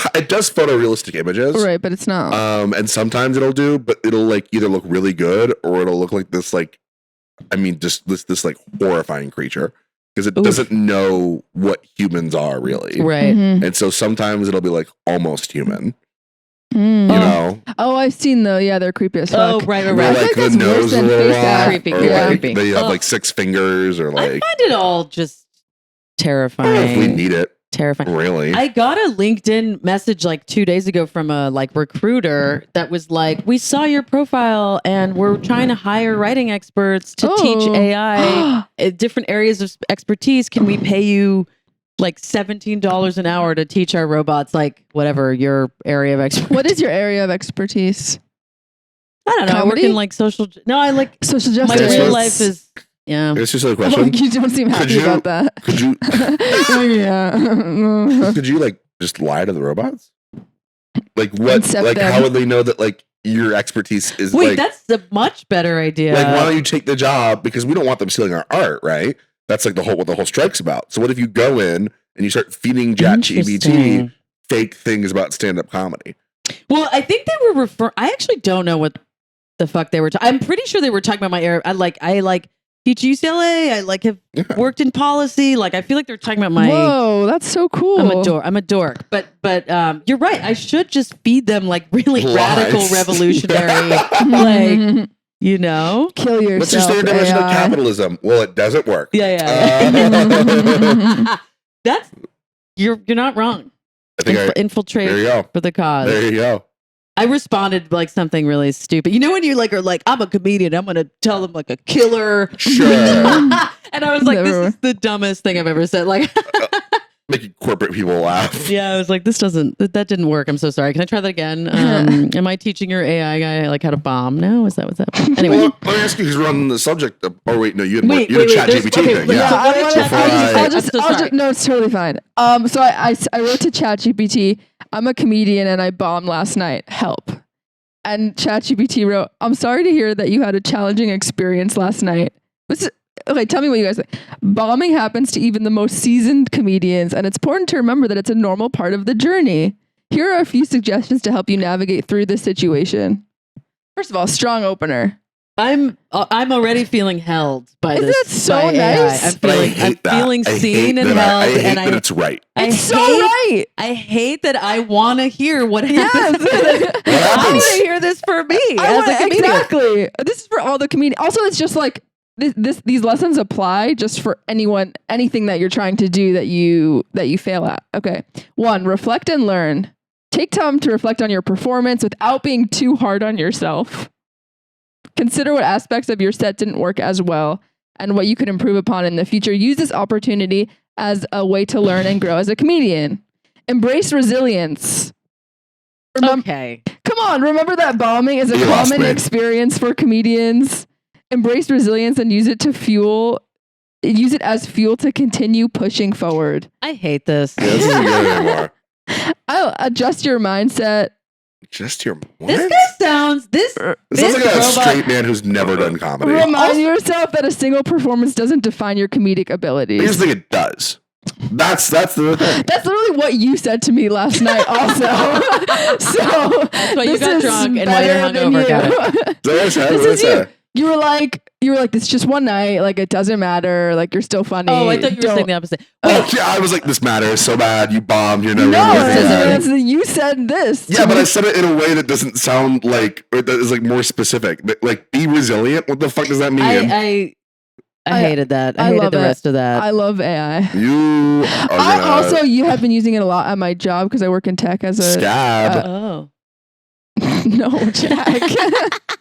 photorealistic images. Right, but it's not. And sometimes but it'll like either look really good or it'll look like this like, I mean, just this like horrifying creature because it doesn't know what humans are really. Right. Mhm. And so sometimes it'll be like almost human. Mm. You know? Oh, I've seen they're creepy as Oh, fuck. right. Where, I like think the that's worse nose a than little Face off, app. Creepy, or yeah. like Creepy. they have like 6 fingers or I like. find it all just I don't know if we terrifying. need it really. I got a LinkedIn message like 2 days ago from a like recruiter that was like, "We saw your profile and we're trying to hire writing experts to teach AI different areas of expertise. Can we pay you like $17 an hour to teach our robots like whatever your area of expertise?" What is your area of expertise? I don't know. I work Comedy? in like social. No, I like Social my justice. real life is yeah. I guess just a Oh, question. you don't seem happy about that. Could you Yeah. could you like just lie to the robots? Like what? Incept Like them. how would they know that like your expertise is Wait, like? that's a much better idea. Like why don't you take the job because we don't want them stealing our art, right? That's like what the whole strike's about. So what if you go in and you start feeding ChatGPT Interesting. fake things about stand-up comedy? Well, I think they were I actually don't know what the fuck they were I'm pretty sure they were talking about my area. I teach UCLA. I like have worked in policy. Like I feel like they're talking about my Whoa, that's so cool. I'm a dork. But you're right. I should just feed them like really Lies. radical revolutionary like you know? Kill yourself. What's your standard definition of AI. capitalism? Well, it doesn't work. Yeah. That's you're not wrong. I think Infiltrate there you go. for the cause. There you go. I responded like something really stupid. You know when you like are like, I'm a comedian, I'm gonna tell them like a killer. Sure. And I was like, Never. this is the dumbest thing I've ever said. Like Making corporate people laugh. yeah, I was like, that didn't work. I'm so sorry. Can I try that again? Am I teaching your AI guy like how to bomb now? Is that what's happening? Anyway. Well, let me ask you because we're on the subject of, oh wait, no, you had Wait, you had a chat there's- GPT okay, thing. wait, Yeah. so what did I'll ChatGPT say? I'm so sorry. no, it's totally fine. So I wrote to ChatGPT, I'm a comedian and I bombed last night. Help. And ChatGPT wrote, I'm sorry to hear that you had a challenging experience last night. Okay, tell me what you guys think. Bombing happens to even the most seasoned comedians, and it's important to remember that it's a normal part of the journey. Here are a few suggestions to help you navigate through this situation. First of all, strong opener. I'm already feeling held by Isn't this. that so by AI. nice? But I I'm hate that. feeling I seen hate and that held, I hate and that it's right. It's so right. I hate that I want to hear what happens. Yes. I happens? want to hear this for me as a comedian. Exactly. This is for all the comedians. Also, it's just like these lessons apply just for anything that you're trying to do that you fail at. Okay. 1, reflect and learn. Take time to reflect on your performance without being too hard on yourself. Consider what aspects of your set didn't work as well and what you could improve upon in the future. Use this opportunity as a way to learn and grow as a comedian. Embrace resilience. Okay. Come on, remember that bombing is a common experience for comedians. Embrace resilience and use it as fuel to continue pushing forward. I hate this. Yeah, this isn't good anymore. I'll adjust your mindset. Just your what? This guy sounds this sounds like a straight man who's never done comedy. Remind yourself that a single performance doesn't define your comedic abilities. I just think it does. That's the thing. That's literally what you said to me last night also. So that's why you got drunk and why you're hungover. Got it. You were like, this is just one night. Like, it doesn't matter. Like, you're still funny. Oh, I thought you were saying the opposite. Oh, yeah, I was like, this matters so bad. You bombed. You're never you said this. Yeah, but I said it in a way that doesn't sound like, or that is like more specific. Like, be resilient. What the fuck does that mean? I hated that. I hated the rest of that. I love AI. You have been using it a lot at my job because I work in tech as a scab. No, Jack.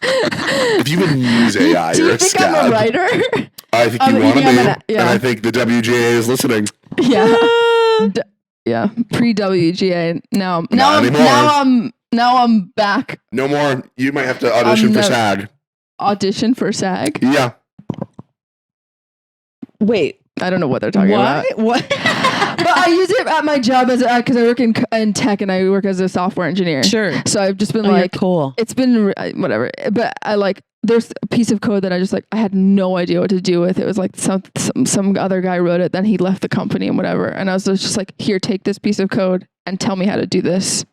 If you can use AI, do you're you a think scab. I'm a writer? I think you want to be. And I think the WGA is listening. Yeah. Yeah. Pre-WGA. Now I'm back. No more. You might have to audition for SAG. Audition for SAG? Yeah. Wait. I don't know what they're talking about. What? But I use it at my job because I work in tech and I work as a software engineer. Sure. So I've just been cool. It's been whatever. But there's a piece of code that I had no idea what to do with. It was like some other guy wrote it. Then he left the company and whatever. And I was just like, here, take this piece of code and tell me how to do this.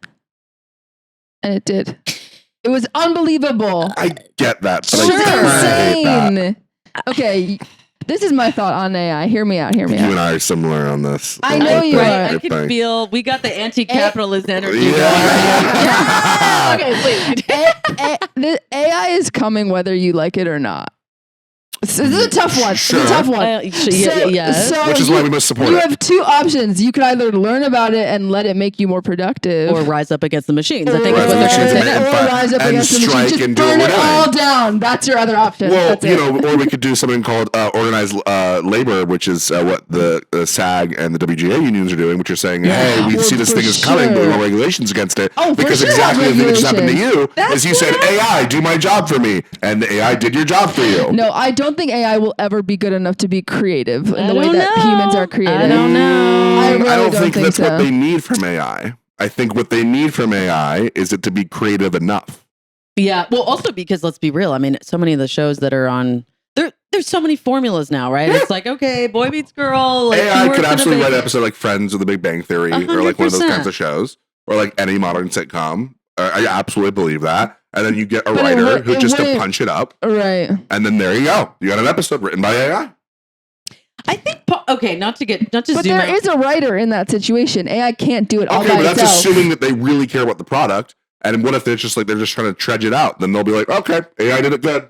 And it did. It was unbelievable. I get that. But sure. I hate that. Okay. This is my thought on AI. Hear me out. You and I are similar on this. I know you are. I can feel we got the anti-capitalist energy. Yeah. Okay, please. AI is coming whether you like it or not. This is a tough one. Sure. It's a tough one. Yes. Which is why we must support it. You have two options. You could either learn about it and let it make you more productive, or rise up against the machines. I think that's what they're trying to say. Or rise up against the machines. Just burn it all down. That's your other option. Well, or we could do something called organized labor, which is what the SAG and the WGA unions are doing, which are saying, hey, we see this thing is coming, but we want regulations against it. Because exactly the thing that just happened to you is you said, AI, do my job for me. And the AI did your job for you. No, I don't think AI will ever be good enough to be creative in the way that humans are creative. I don't know. I really don't think that's so. what they need from AI. I think what they need from AI is it to be creative enough. Yeah. Well, also because let's be real. I mean, so many of the shows that are on there's so many formulas now, right? It's like, okay, boy meets girl. Like, AI could absolutely write an episode like Friends or The Big Bang Theory 100%. or like one of those kinds of shows or like any modern sitcom. I absolutely believe that. And then you get a writer who just to punch it up. Right. And then there you go. You got an episode written by AI. I think, okay, not to but zoom there out. is a writer in that situation. AI can't do it all by itself. Okay, but that's assuming that they really care about the product. And what if they're just trying to trudge it out? Then they'll be like, okay, AI did it good.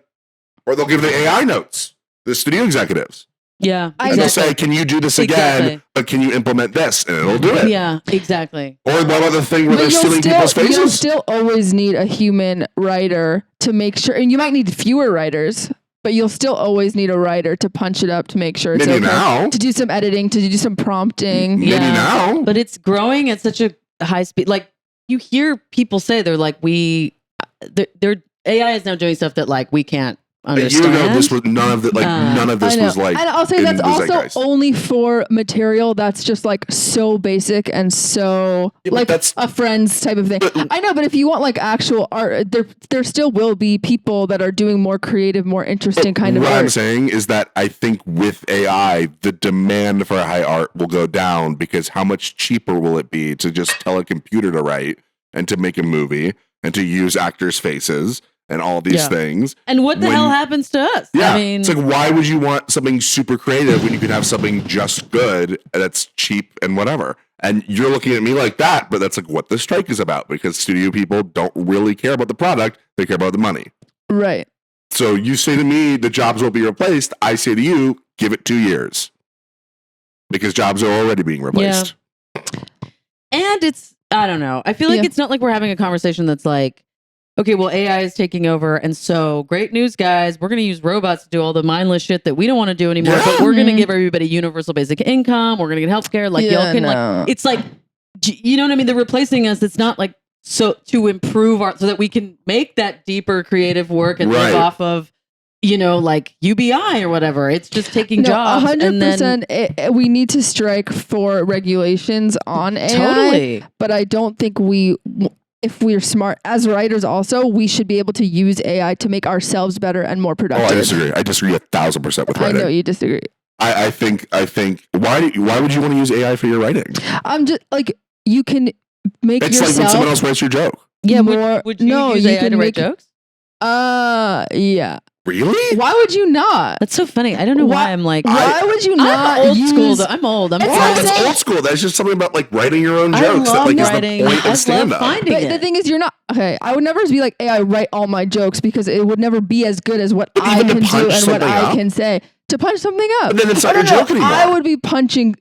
Or they'll give the AI notes, the studio executives. Yeah. And they'll say, can you do this again? But can you implement this? And it'll do it. Yeah, exactly. Or what about the thing where they're stealing people's faces? You'll still always need a human writer to make sure, and you might need fewer writers, but you'll still always need a writer to punch it up to make sure it's Maybe okay. Now. To do some editing, to do some prompting. Maybe now. But it's growing at such a high speed. Like, you hear people say they're like, they're AI is now doing stuff that like we can't understand. A year ago, this was none of this was like. And I'll say that's also only for material that's just like so basic and so like a Friends type of thing. I know, but if you want like actual art, there still will be people that are doing more creative, more interesting kind of art. What I'm saying is that I think with AI, the demand for high art will go down because how much cheaper will it be to just tell a computer to write and to make a movie and to use actors' faces and all these things. And what the hell happens to us? Yeah. I mean, it's like, why would you want something super creative when you could have something just good that's cheap and whatever? And you're looking at me like that, but that's like what the strike is about because studio people don't really care about the product. They care about the money. Right. So you say to me, the jobs will be replaced. I say to you, give it 2 years because jobs are already being replaced. Yeah. And it's I don't know. I feel like it's not like we're having a conversation that's like, okay, well, AI is taking over. And so great news, guys. We're going to use robots to do all the mindless shit that we don't want to do anymore. But we're going to give everybody universal basic income. We're going to get healthcare. Like y'all can like, it's like, you know what I mean? They're replacing us. It's not like so to improve our, so that we can make that deeper creative work and live off of, you know, like UBI or whatever. It's just taking jobs. 100%. We need to strike for regulations on AI. Totally. But I don't think if we're smart as writers also, we should be able to use AI to make ourselves better and more productive. Oh, I disagree. I disagree 1,000% with writing. I know you disagree. I think why would you want to use AI for your writing? I'm just like, you can make it's yourself. It's like when someone else writes your joke. Yeah, would you use AI to write jokes? Yeah. Really? Why would you not? That's so funny. I don't know why I'm like. Why would you not? I'm old school. Though. I'm old. It's old school. That's just something about like writing your own jokes. I love that like writing. is the point of stand-up. But the thing is, you're not okay. I would never be like, "Hey, I write all my jokes," because it would never be as good as what I can do and what I can say. To punch something up, but then it's not your joke anymore. I would be punching.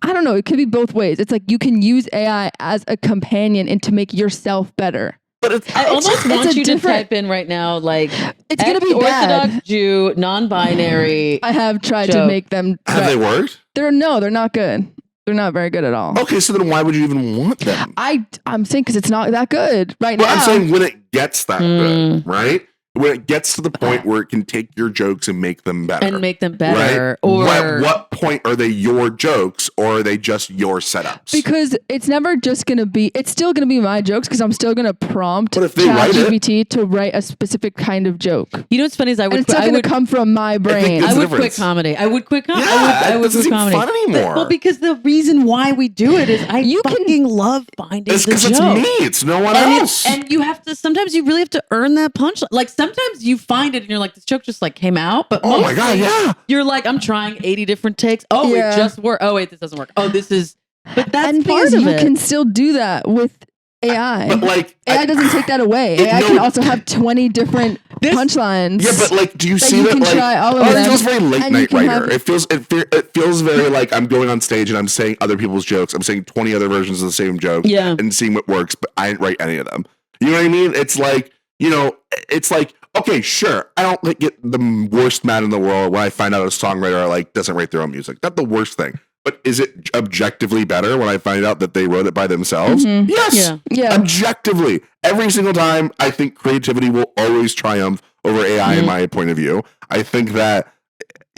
I don't know. It could be both ways. It's like you can use AI as a companion and to make yourself better. But I almost want you to type in right now, like, it's going to be Orthodox bad. Jew, non-binary. I have tried to make them. Have they worked? They're not good. They're not very good at all. Okay, so then why would you even want them? I'm saying because it's not that good right now. I'm saying when it gets that good, right? When it gets to the point where it can take your jokes and make them better. Right? Or at what point are they your jokes or are they just your setups? Because it's never just going to be, it's still going to be my jokes because I'm still going to prompt ChatGPT to write a specific kind of joke. You know what's funny is it's still going to come from my brain. I would quit comedy. I would quit comedy. Yeah, I would quit comedy. Fun anymore. Well, because the reason why we do it is I fucking love finding the joke. It's because it's me. It's no one else. And you have to, sometimes you really have to earn that punch. Like sometimes you find it and you're like, this joke just like came out, but oh my god, yeah, you're like, I'm trying 80 different takes. Oh, it just worked. Oh wait, this doesn't work. Oh, this is, but that's and part of you it. can still do that with AI. But like AI doesn't take that away. AI can also have 20 different punchlines. Yeah, but like, do you see that? Like, try all of them, it feels very late night writer. It feels very like I'm going on stage and I'm saying other people's jokes. I'm saying 20 other versions of the same joke, and seeing what works, but I didn't write any of them. You know what I mean? It's like, you know, it's like, okay, sure, I don't like, get the worst mad in the world when I find out a songwriter like doesn't write their own music. Not the worst thing. But is it objectively better when I find out that they wrote it by themselves? Mm-hmm. Yes. Yeah. Objectively. Every single time, I think creativity will always triumph over AI in my point of view. I think that,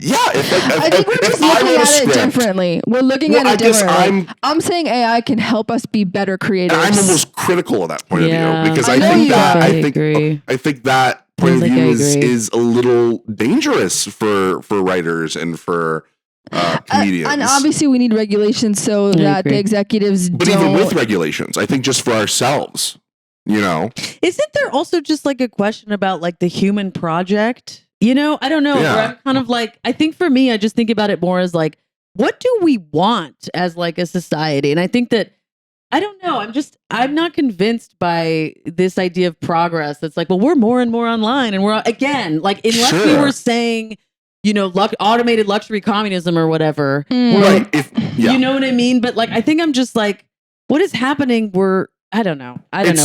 I think we're just looking at it differently. We're looking at it differently. I'm saying AI can help us be better creators. I'm almost critical of that point of view because I think that point of view is a little dangerous for writers and for comedians. And obviously we need regulations so that the executives but even with regulations, I think just for ourselves, you know. Isn't there also just like a question about like the human project? You know, I don't know. Where I'm kind of like, I think for me, I just think about it more as like, what do we want as like a society? And I think that, I don't know. I'm not convinced by this idea of progress. That's like, well, we're more and more online and we're again, like, unless we were saying, you know, automated luxury communism or whatever. Right. You know what I mean? But like, I think I'm just like, what is happening? I don't know.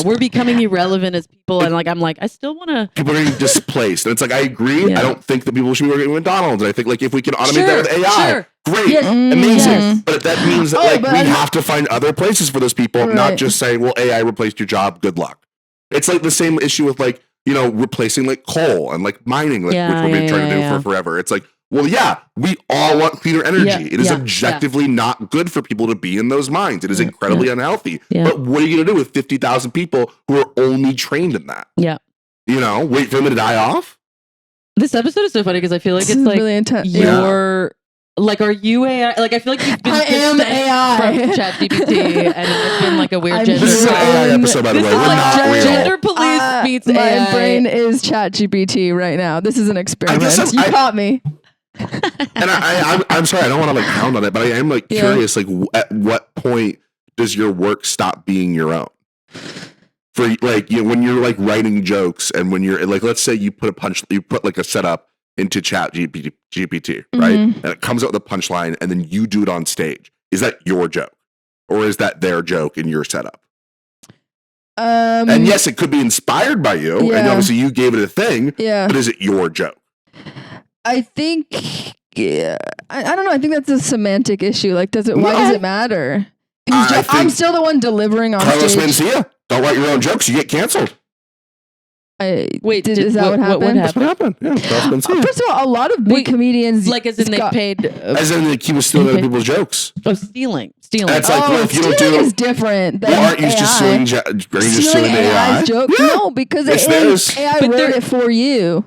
We're becoming irrelevant as people. And like, I'm like, I still want to. People are getting displaced. And it's like, I agree. I don't think that people should be working with McDonald's. And I think like if we can automate that with AI, great, amazing. Yes. But that means that we have to find other places for those people, not just saying, well, AI replaced your job. Good luck. It's like the same issue with like, you know, replacing like coal and like mining, like, which we've been trying to do for forever. It's like, well, we all want cleaner energy. It is objectively not good for people to be in those mines. It is incredibly unhealthy. But what are you going to do with 50,000 people who are only trained in that? Yeah. You know, wait for them to die off? This episode is so funny because I feel like it's like really intense. Like, are you AI? Like, I feel like you've been I am AI from ChatGPT, and it's been like a weird gender. This is an AI episode, by the way. We're not real. Gender police meets AI. My brain is ChatGPT right now. This is an experiment. You caught me. And I'm sorry, I don't want to like pound on it, but I am like curious, like at what point does your work stop being your own? For like, you know, when you're like writing jokes and when you're like, let's say you put like a setup into ChatGPT, right? And it comes out with a punchline and then you do it on stage. Is that your joke? Or is that their joke in your setup? And yes, it could be inspired by you, and obviously you gave it a thing. Yeah. But is it your joke? I think. Yeah. I don't know. I think that's a semantic issue. Like, why does it matter? I'm still the one delivering on Carlos stage. Mencia, don't write your own jokes. You get canceled. Wait, is that what happened? That's what happened. Yeah, Carlos Mencia. First of all, a lot of big comedians, like as in they paid, as in like he was stealing other people's jokes. Oh, stealing. That's like, well, if you don't do is different. Than aren't you just suing? Are you just suing the AI? Joke? Yeah. No, because AI but wrote it for you.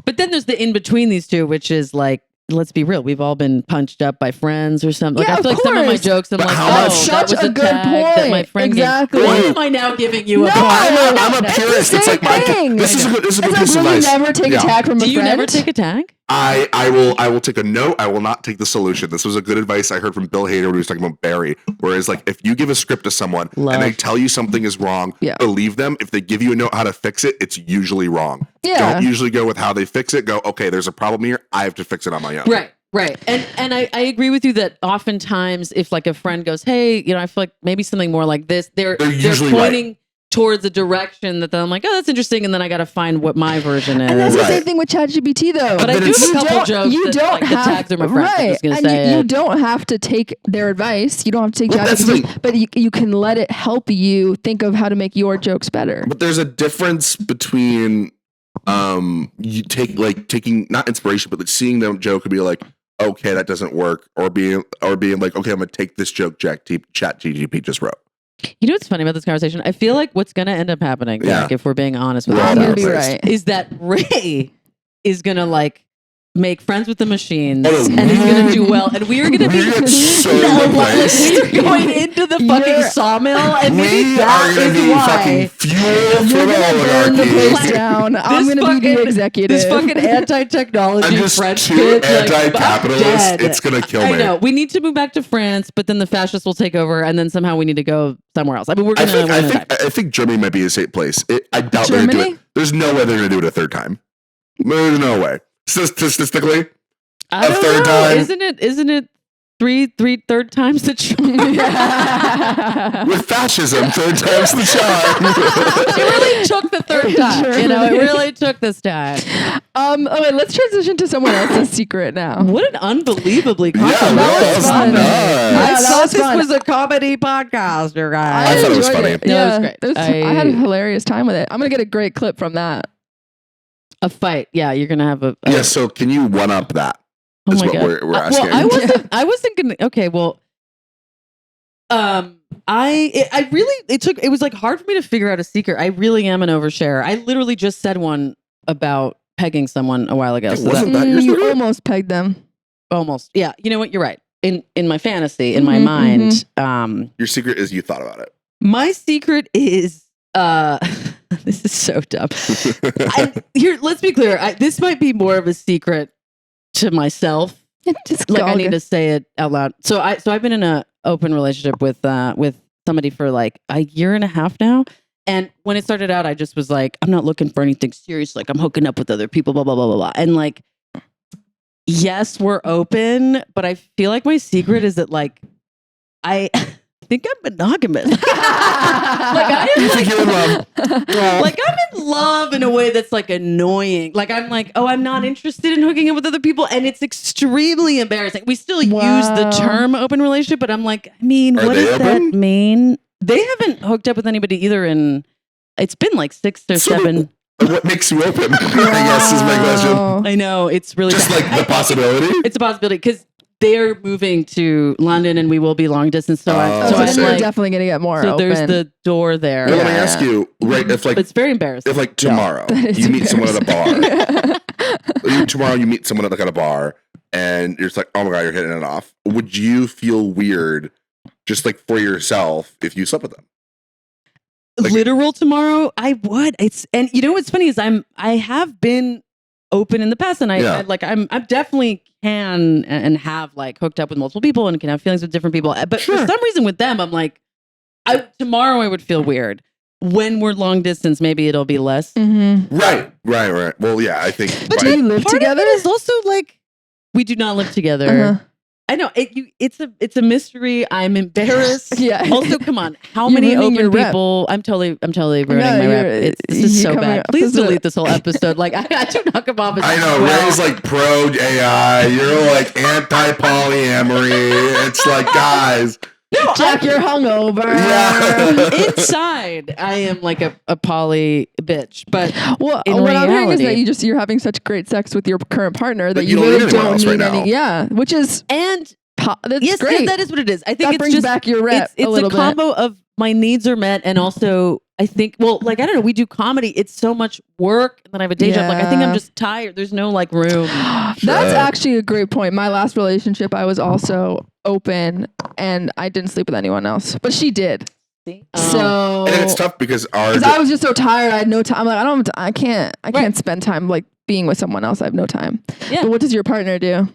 But then there's the in between these two, which is like, let's be real. We've all been punched up by friends or something. Like, I feel like some of my jokes, I'm like, that's that was a good point. That my friend exactly. Why am I now giving you a point? I'm a purist. It's like this is a good piece of advice. Never take a tag from a friend. Do you never take a tag? I will take a note. I will not take the solution. This was a good advice I heard from Bill Hader when he was talking about Barry. Whereas, like, if you give a script to someone and they tell you something is wrong, believe them. If they give you a note how to fix it, it's usually wrong. Yeah. Don't usually go with how they fix it. Go, okay, there's a problem here. I have to fix it on my own. Right. And I agree with you that oftentimes if like a friend goes, hey, I feel like maybe something more like this, they're pointing towards a direction that then I'm like, oh, that's interesting. And then I got to find what my version is. And that's the same thing with ChatGPT though. But I do have a couple jokes that, like, the tags are my friends. Right. I'm just gonna and say you don't have to take their advice. You don't have to take ChatGPT, but you can let it help you think of how to make your jokes better. But there's a difference between you taking not inspiration, but like seeing them joke and be like, okay, that doesn't work, or being like, okay, I'm gonna take this joke ChatGPT just wrote. You know what's funny about this conversation? I feel like what's gonna end up happening, like, if we're being honest with ourselves, is that Raye is gonna like make friends with the machines and is gonna do well, and we are gonna be we're going into the fucking sawmill, and maybe that is why fuel you're gonna burn the place down. I'm gonna be the executive. This fucking anti-technology French kid, anti-capitalist. It's gonna kill me. I know. We need to move back to France, but then the fascists will take over, and then somehow we need to go somewhere else. I mean, I think Germany might be a safe place. I doubt they're gonna do it. There's no way they're gonna do it a third time. There's no way. Statistically, a third time. Isn't it three third times the charm? With fascism, third times the charm. It really took the third time. It really took this time. Okay, let's transition to someone else's secret now. What an unbelievably that was fun. I thought this was a comedy podcast, you guys. I thought it was funny. Yeah, it was great. I had a hilarious time with it. I'm gonna get a great clip from that. A fight, yeah. You're gonna have a yeah. So can you one up that? Oh my God. We're asking. Well, I wasn't gonna. Okay, well, it was like hard for me to figure out a secret. I really am an oversharer. I literally just said one about pegging someone a while ago. So wasn't that your secret? You almost pegged them. Almost, yeah. You know what? You're right. In my fantasy, in my mind, your secret is you thought about it. My secret is this is so dumb. Let's be clear. This might be more of a secret to myself. I need to say it out loud. So I've been in an open relationship with somebody for like a year and a half now. And when it started out, I just was like, I'm not looking for anything serious. Like, I'm hooking up with other people, blah, blah, blah, blah, blah. And like, yes, we're open, but I feel like my secret is that like, I think I'm monogamous. You think you're in love? Like, I'm in love in a way that's like annoying. Like, I'm like, oh, I'm not interested in hooking up with other people, and it's extremely embarrassing. We still use the term open relationship, but I'm like, I mean, what does that mean? They haven't hooked up with anybody either, it's been like 6 or 7. What makes you open? I guess is my question. I know, it's really just like the possibility. It's a possibility because they're moving to London and we will be long distance. So I'm like, definitely going to get more open. There's the door there. Well, let me ask you, right? If like, but it's very embarrassing. If like tomorrow you meet someone at a bar, tomorrow you meet someone at a bar and you're just like, oh my God, you're hitting it off. Would you feel weird just like for yourself if you slept with them? Like, literal tomorrow, I would. And you know what's funny is I have been open in the past, and I definitely can and have like hooked up with multiple people and can have feelings with different people. But for some reason with them, I'm like, tomorrow I would feel weird. When we're long distance, maybe it'll be less. Mm-hmm. Right. Well, yeah, I think. But do you live together? It's also like we do not live together. I know it's a mystery. I'm embarrassed. Yeah. Also, come on, how You're many ruining your open rep. people? I'm totally ruining No, my rep. you're- This is you so coming bad. up Please as a- delete this whole episode. Like I do not come off as I know well. Ray's like pro AI. You're like anti polyamory. It's like, guys. No, Jack, you're hungover. Yeah. inside I am like a poly bitch, but Well, in what I'm hearing is reality- that you're having such great sex with your current partner that But you you don't really need anyone don't else need right any. now. Yeah, which is and that's yes, great. that is what it is. I think That it's brings just back your rep it's a little bit. combo of my needs are met, and also I think, well, like I don't know, we do comedy. It's so much work, and then I have a day job. Like I think I'm Yeah. just tired. There's no like room. That's Sure. actually a great point. My last relationship, I was also open, and I didn't sleep with anyone else, but she did. So And it's tough because I was just so tired. I had no time. I'm like, I can't spend time like being with someone else. I have no time. Yeah. But what does your partner do?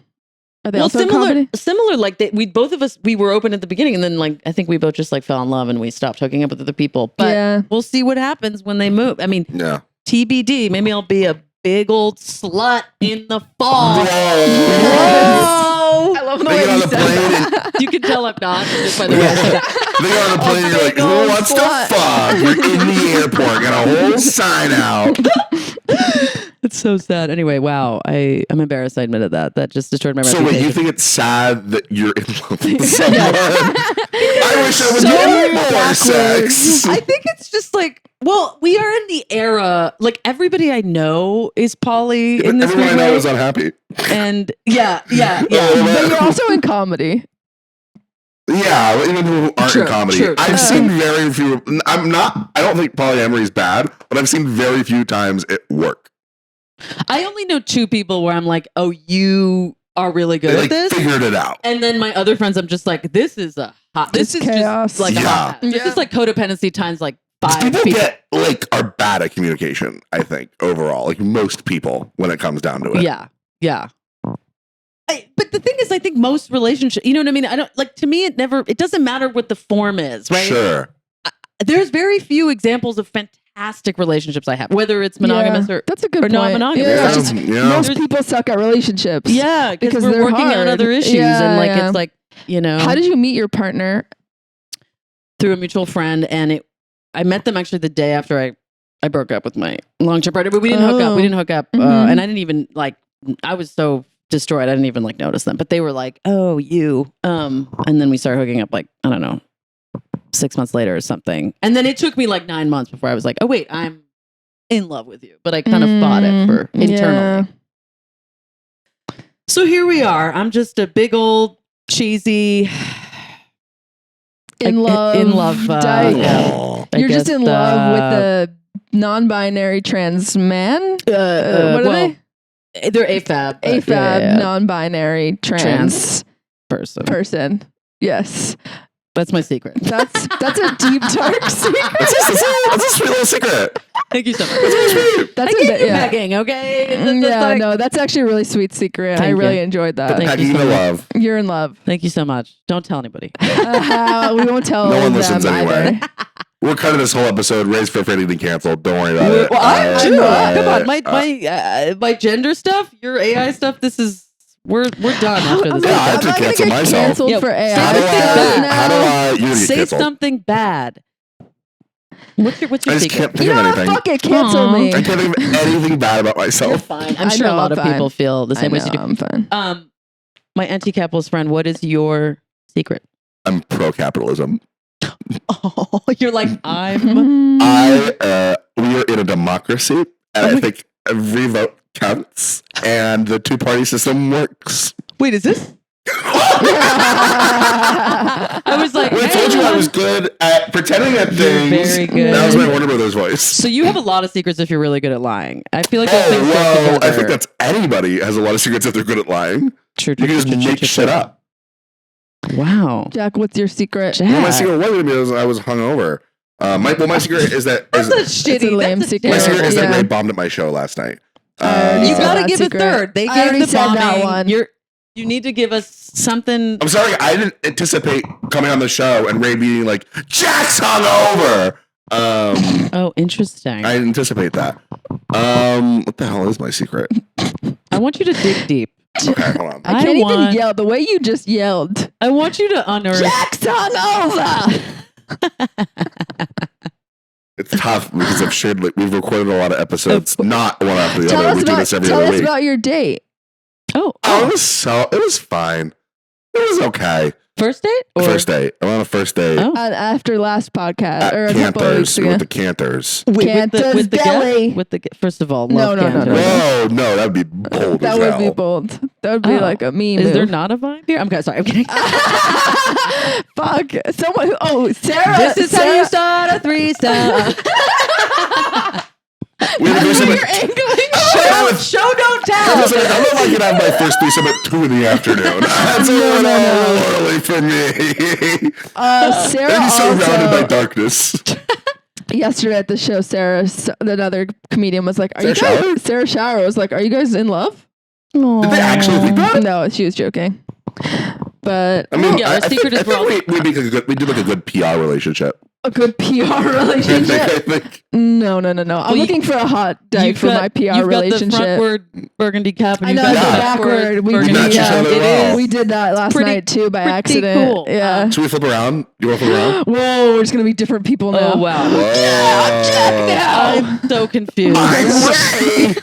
Are they also in comedy? similar. Like we both of us, we were open at the beginning, and then like I think we both just like fell in love, and we stopped hooking up with other people. But Yeah. we'll see what happens when they move. I mean, yeah. TBD. Maybe I'll be a big old slut in the fall. Whoa. I love the They way get on you the said plane that. You can tell I'm not. Just by the way I said that. They get on the plane and you're like, big who old wants to slut. fuck? You're in the airport, got a whole sign out. It's so sad. Anyway, wow. I'm embarrassed I admitted that. That just destroyed my So reputation. wait, you think it's sad that you're in love with someone? I wish I would So get more sex. I think it's just like, well, we are in the era, like everybody I know is poly in this Everyone I weird know way. is unhappy. And yeah. Oh, But you're also in comedy. Yeah, even who aren't True, in comedy. true. I've seen very few. I don't think polyamory is bad, but I've seen very few times it work. I only know two people where I'm like, oh, you are really good They at like this. figured it out. And then my other friends, I'm just like, this is It's is chaos. just like a Yeah. hot mess. This Yeah. is like codependency times like 5 People people. are bad at communication. I think overall, like most people, when it comes down to it. Yeah. But the thing is, I think most relationships, you know what I mean? I don't like, to me, it doesn't matter what the form is, right? Sure. There's very few examples of fantastic relationships I have, whether it's monogamous Yeah, or that's a good or point. non-monogamous. Yeah, Yeah, it's just yeah. most people suck at relationships. yeah, because Because we're they're working on hard. other issues, Yeah, and like yeah. it's like, you know, How did you meet your partner? through a mutual friend, and I met them actually the day after I broke up with my long-term partner, but we didn't hook up. Oh. We didn't hook up, Mhm. and I didn't even like. I was so destroyed. I didn't even like notice them, but they were like, "Oh, you," and then we started hooking up like I don't know, 6 months later or something, and then it took me like 9 months before I was like, "Oh wait, I'm in love with you," but I kind of fought it for internally. Yeah. So here we are. I'm just a big old cheesy In love. dyke. Aw. I You're just guess, in love with the non-binary trans man. What are they? They're AFAB. but AFAB, yeah, non-binary trans person. Yes, That's my secret. that's a deep dark secret. That's a sweet little secret. Thank you so much. That's I a gave bit, you yeah. begging, okay? Yeah, no, that's actually a really sweet secret. I Thank really you. enjoyed that. Thank Packing you so the much. love. You're in love. Thank you so much. Don't tell anybody. We won't tell No one them listens anyway. either. We're cutting this whole episode. Ray's for getting canceled. Don't worry about it. Well, I'm too. Come on, uh, my gender stuff, your AI stuff. This is we're done after this. Yeah, I have I'm to not gonna cancel get myself. canceled Yeah, for AI. How do now. you get Say canceled? something bad. What's your I just secret? can't think You of know what? anything. Fuck it. Cancel Aw. me. I can't think of anything bad about You're myself. fine. I'm I sure know, a lot I'm of fine. people feel the I same way know, as you do. I'm fine. My anti-capitalist friend, what is your secret? I'm pro-capitalism. Oh, you're like I'm. We are in a democracy, and I think every vote counts, and the two-party system works. Wait, is this? I was like, When I told you I was good at pretending at things, very good. that was my Warner Brothers voice. So you have a lot of secrets if you're really good at lying. I feel like Oh, those things well, go together. I think that's anybody has a lot of secrets if they're good at lying. true. You can just make shit up. Wow. Jack, what's your secret? Jack. Well, my secret was because I was hungover. My secret is that That's a It's a shitty. lame That's a secret. my secret is that Yeah. Ray bombed at my show last night. already You said gotta that give secret. a third. They I gave already the said bombing. that one. You need to give us something. I'm sorry, I didn't anticipate coming on the show and Ray being like, Jack's hungover. Oh, interesting. I didn't anticipate that. What the hell is my secret? I want you to dig deep. Okay, hold on. I can't even yell the way you just yelled. I want you to unearth. Jack's hungover. It's tough because I've shared, like, we've recorded a lot of episodes, not one after the other. We do this every other week. Tell us about your date. Oh, it was fine. It was okay. First date? First date. I'm on a first date. Oh. After last podcast or a couple of weeks ago. With the Cantors. Cantor's Deli. First of all, No. Whoa, no, that'd be bold. That would be bold. That would be like a meme. Is there not a vibe here? I'm kidding. Fuck. Someone. Sarah. This is how you start a threesome. You're angling. Show don't tell. I'm not like to have my first threesome at 2 PM. That's a little early for me. Sarah I'd be so surrounded by darkness. Yesterday at the show, another comedian was like, Sarah Shower was like, are you guys in love? Did they actually think that? No, she was joking. But I mean, our secret is we do like a good PR relationship. A good PR relationship? I think. No. I'm looking for a hot date for my PR relationship. You've got the frontward burgundy cap and I know, you've got the backward. We did that last night too by accident. Cool. Yeah. Should we flip around? You want to flip around? Whoa, there's going to be different people now. Oh, wow. Whoa. Yeah, check now. I'm so confused. I'm Raye.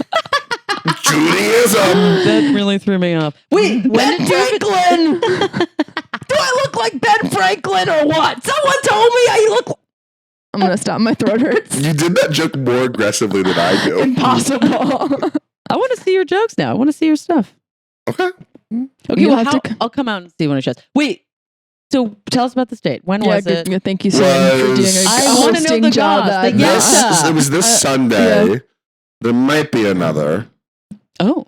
Judaism. That really threw me off. Wait, Ben Franklin. Do I look like Ben Franklin or what? Someone told me I look. I'm gonna stop. My throat hurts. You did that joke more aggressively than I do. Impossible. I want to see your jokes now. I want to see your stuff. Okay. Okay. I'll come out and see when it shows. Wait. So tell us about this date. When was it? Thank you so much for doing a hosting job. It was this Sunday. Yeah. There might be another. Oh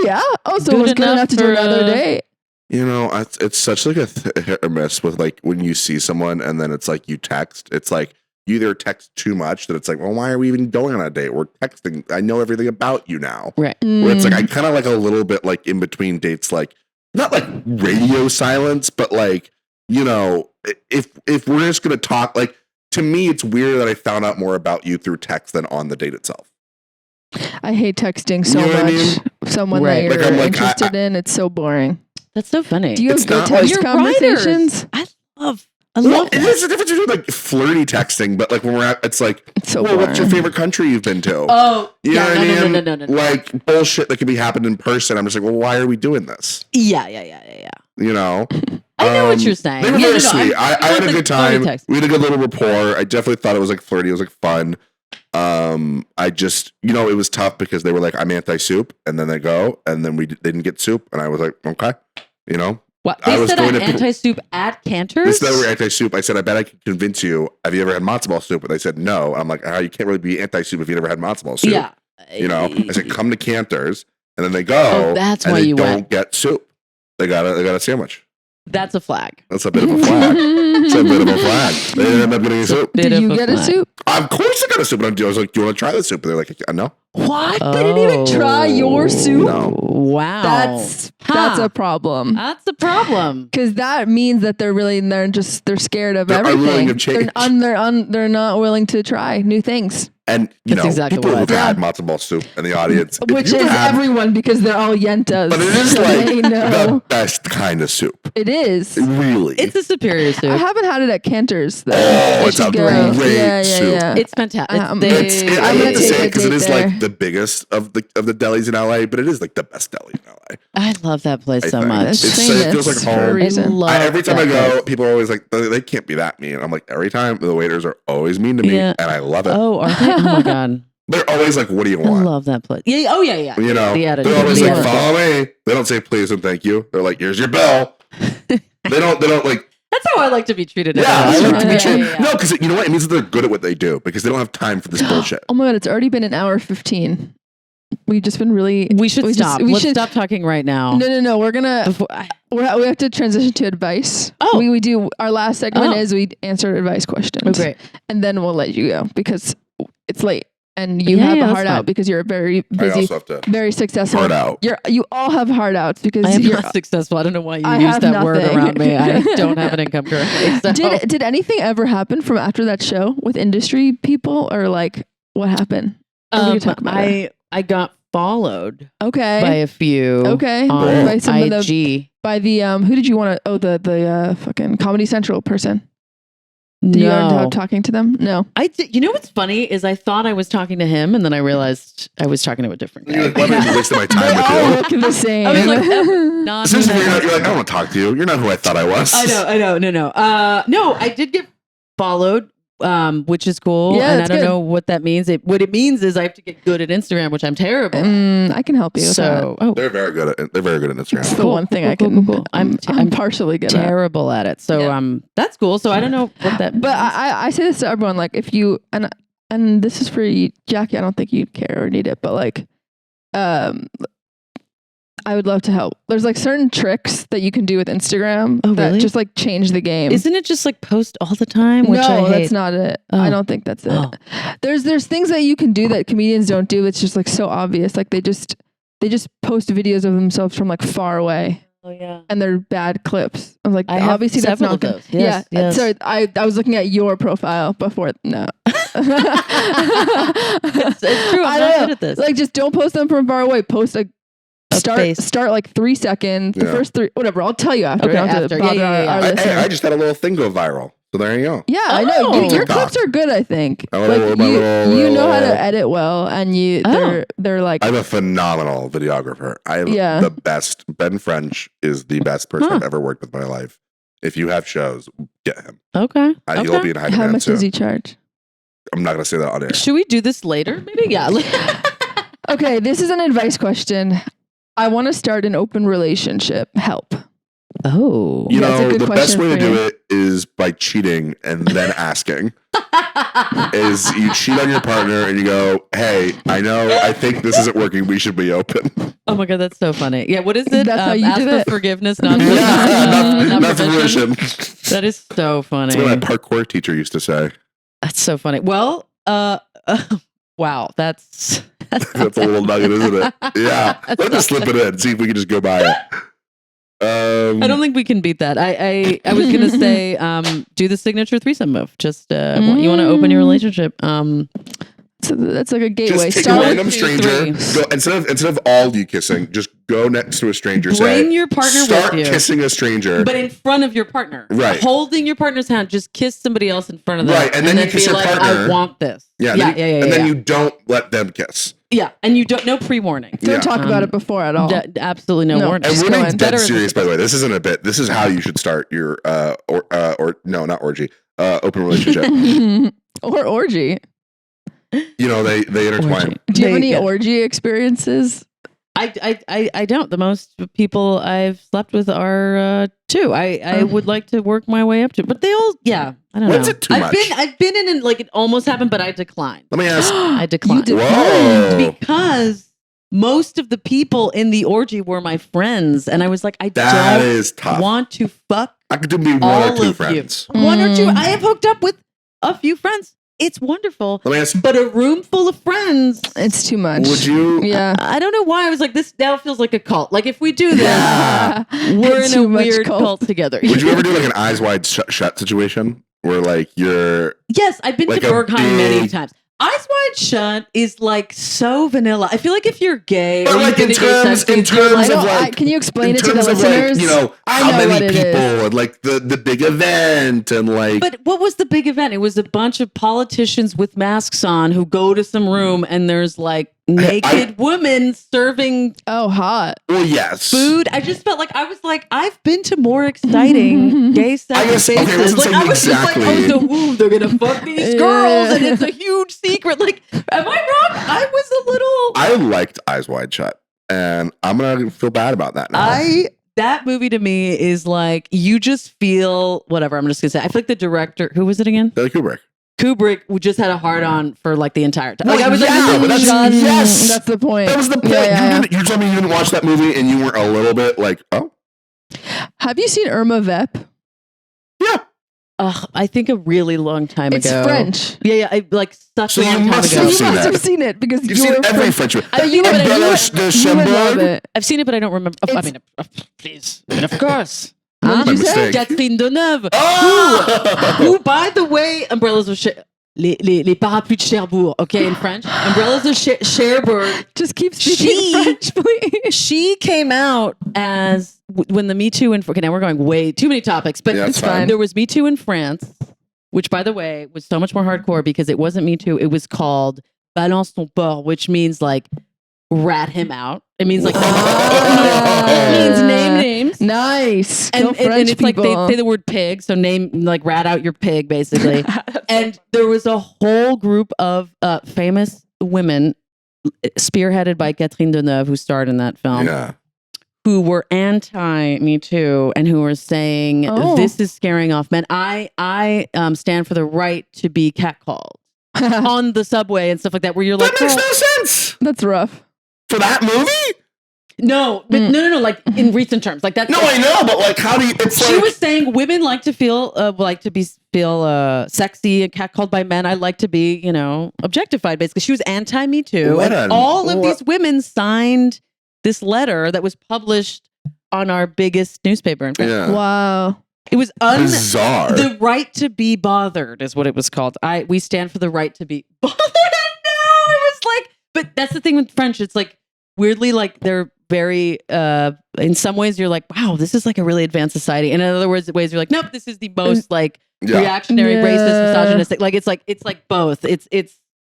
yeah. Oh, so it was good enough to do another date. You know, it's such like a hit or miss with like when you see someone and then it's like you text. It's like you either text too much that it's like, well, why are we even going on a date? We're texting. I know everything about you now. Right. Where it's like I kind of like a little bit like in between dates, like not like radio silence, but like, you know, if we're just gonna talk, like to me, it's weird that I found out more about you through text than on the date itself. I hate texting so much. I mean? Someone that you're interested in, it's so boring. That's so funny. Do you have good text conversations? I love There's a difference between like flirty texting, but like when we're at, it's like, so what's your favorite country you've been to? Oh, you know what I mean? No. Like bullshit that could be happening in person. I'm just like, well, why are we doing this? Yeah. You know? I know what you're saying. They were very sweet. I had a good time. We had a good little rapport. I definitely thought it was like flirty. It was like fun. I just, you know, it was tough because they were like, I'm anti-soup, and then they go, and then they didn't get soup, and I was like, okay, you know. What? They said I'm anti-soup at Cantor's? They said they were anti-soup. I said, I bet I could convince you. Have you ever had matzo ball soup? And they said no. I'm like, you can't really be anti-soup if you never had matzo ball soup. Yeah. You know, I said, come to Cantor's, and then they go, and they don't get soup. They got a sandwich. That's a flag. That's a bit of a flag. It's a bit of a flag. They ended up getting a soup. Did you get a soup? Of course I got a soup. And I was like, do you want to try the soup? And they're like, no. What? They didn't even try your soup? No. Wow. That's a problem. That's a problem. Because that means that they're scared of everything. Unwilling of change. They're not willing to try new things. And you know, people who've had matzo ball soup in the audience, which is everyone because they're all yentas. But it is like the best kind of soup. It is. Really. It's a superior soup. I haven't had it at Cantor's though. Oh, it's a great soup. Yeah. It's fantastic. I'm gonna take say because it is like the biggest of the delis in LA, but it is like the best deli in LA. I love that place so much. It feels like home. Every time I go, people are always like, they can't be that mean. I'm like, every time the waiters are always mean to me, and I love it. Oh, are they? Oh my god. They're always like, what do you want? I love that place. Yeah. Oh yeah. You know, they're always like, follow me. They don't say please and thank you. They're like, here's your bill. They don't like. That's how I like to be treated. Yeah, I like to be treated. Yeah. No, because you know what? It means that they're good at what they do because they don't have time for this bullshit. Oh my god, it's already been an hour 15. We've just been really. We should stop. Let's stop talking right now. No. We're gonna. We have to transition to advice. Oh, we do. Our last segment is we answer advice questions. Oh, great. And then we'll let you go because it's late. And you have a heart out because you're very busy, very successful. Heart out. You all have heart outs because I am not successful. I don't know why you use that word around me. I don't have an income currently. So. Did anything ever happen from after that show with industry people or like what happened? I got followed by Okay. a few. Okay. On By some of the IG. by the who did you want to? Oh, the fucking Comedy Central person. Did you end No. up talking to them? No. You know what's funny is I thought I was talking to him, and then I realized I was talking to a different guy. You're like, why am I wasting my They time all with you? look the same. I was like, not Essentially, you're like, I don't want to talk to you. You're not who I thought I was. I know. No. No, I did get followed, which is cool. Yeah, and I that's don't good. know what that means. What it means is I have to get good at Instagram, which I'm terrible. I can help you with that. So, They're very good at Instagram. It's the Cool, one thing cool, I can. cool. I'm partially good at. terrible at it. So, Yeah. that's cool. So I don't know what that means. But I say this to everyone, like if you and this is for you, Jackie. I don't think you'd care or need it, but like, I would love to help. There's like certain tricks that you can do with Instagram that really? just like change the game. Isn't it just like post all the time? Which I No, hate. that's not it. Oh. I don't think that's it. Oh. There's things that you can do that comedians don't do. It's just like so obvious. Like they just post videos of themselves from like far away. Oh yeah. And they're bad clips. I'm like, I have obviously that's several not of good. those. Yes, Yeah. yes. Sorry, I was looking at your profile before. No. It's true. I I'm don't not know. good at this. Like, just don't post them from far away. Post a face. start like 3 seconds. The Yeah. first 3, whatever. I'll tell you after. Okay, I don't have to after. bother Yeah. our I listeners. just had a little thing go viral. So there you go. Yeah, I know. Oh. Your TikTok. clips are good, I think. Oh, Like my you little- know how to edit well, and they're like I'm a phenomenal videographer. I'm Yeah. the best. Ben French is the best person Huh. I've ever worked with in my life. If you have shows, get him. Okay. You'll be in high how demand much soon. does he charge? I'm not going to say that on air. Should we do this later? Maybe. Yeah. Okay, this is an advice question. I want to start an open relationship. Help. Oh. You That's a know, good the best question way to for do you. it is by cheating and then asking. Is you cheat on your partner and you go, hey, I think this isn't working. We should be open. Oh my god, that's so funny. Yeah, what is it? That's how you ask did for it. forgiveness, not not for permission. permission. That is so funny. That's what my parkour teacher used to say. That's so funny. Well, wow, that's That's a little nugget, isn't it? Yeah. Let's just slip it in. See if we can just go by it. I don't think we can beat that. I was gonna say, do the signature threesome move. Just you want to open your relationship. So that's like a gateway. Just take Start a random with 2, stranger. 3. Go, instead of all you kissing, just go next to a stranger. Bring say, your partner start with you. kissing a stranger. But in front of your partner, Right. Holding your partner's hand, just kiss somebody else in front of them, Right, and then you kiss be your like, partner. I want this. yeah, yeah. And then you don't let them kiss. Yeah, and you don't no pre-warning. Yeah. Don't talk about it before at all. Absolutely no No. warning. And Just we're go being in. dead Better serious, by the way. This isn't a bit. This is how you should start your or no, not orgy, open relationship. Or orgy. You know, they intertwine. Orgy. Do you have any Yeah. orgy experiences? I don't. The most people I've slept with are 2. I would like to work my way up to, but they all I don't When's know. it too much? I've been in it, like it almost happened, but I declined. Let me ask. I declined. You Whoa. Because most of the people in the orgy were my friends, and I was like, I That don't is tough. want to fuck I could do me one all or two of friends. you. One or two. Mm. I have hooked up with a few friends. It's wonderful, Let me ask. but a room full of friends. It's too much. Would you? Yeah. I don't know why I was like, this now feels like a cult. Like if we do this, Yeah. we're in Too a much weird cult together. Would you ever do like an eyes wide shut situation where like you're Yes, I've been like to a Berghain many big- times. Eyes Wide Shut is like so vanilla. I feel like if you're gay, But or like you're in gonna go terms- sexy, in you're terms like, of like- can you explain in it to the terms of listeners? like, you know, I how know many what it people is. and like the big event and like But what was the big event? It was a bunch of politicians with masks on who go to some room and there's like naked women serving Oh, hot. well, yes. food. I just felt like I was like, I've been to more exciting gay sex I guess- spaces. okay, I wasn't Like saying I was exactly. just like, oh, so ooh, they're gonna fuck these Yeah. girls, and it's a huge secret. Like, am I wrong? I was a little. I liked Eyes Wide Shut, and I'm gonna feel bad about that now. That movie to me is like you just feel whatever. I'm just gonna say. I feel like the director, who was it again? Stanley Kubrick. Kubrick just had a hard on for like the entire time. Well, Like I was yeah, like, but that's- John, yes. That's the point. That was the point. Yeah. You told me you didn't watch that movie, and you weren't a little bit like, oh, Have you seen Irma Vep? yeah. I think a really long time It's ago. French. Yeah, I like such So a you long time must ago. have You seen must that. have seen it because You've you're seen every French. French movie. I- you know, but I Bella knew de You would love Chambord. it. I've seen it, but I don't remember. I It's- mean, please, I mean, of course. What My did you say? mistake. Catherine Deneuve. Oh! Who, by the way, Umbrellas of Shit. les parapluies de Cherbourg, okay, in French. Umbrellas of Cherbourg. Just keep speaking French, please. She came out as, when the Me Too in, okay, now we're going way too many topics, but Yeah, it's fine. there was Me Too in France, which, by the way, was so much more hardcore because it wasn't Me Too. It was called Balance ton porc, which means like rat him out. It means like it means name names. Nice. And it's people. like they say the word pig, so name, like, rat out your pig, basically. And there was a whole group of famous women, spearheaded by Catherine Deneuve, who starred in that film, who were anti-Me Too and who were saying, this is scaring off men. I stand for the right to be catcalled on the subway and stuff like that, where you're like, that makes no sense. That's rough. For that movie? No, but no, like in recent terms, like that's. No, I know, but like, how do you? It's she was saying women like to feel, sexy and catcalled by men. I like to be, objectified. Basically, she was anti-Me Too, and all of these women signed this letter that was published on our biggest newspaper in France. Yeah. Wow. It was bizarre. The right to be bothered is what it was called. We stand for the right to be bothered. No, it was like, but that's the thing with French. It's like weirdly, like they're very, in some ways you're like, wow, this is like a really advanced society. And in other ways you're like, nope, this is the most like reactionary, racist, misogynistic. Like it's like both. It's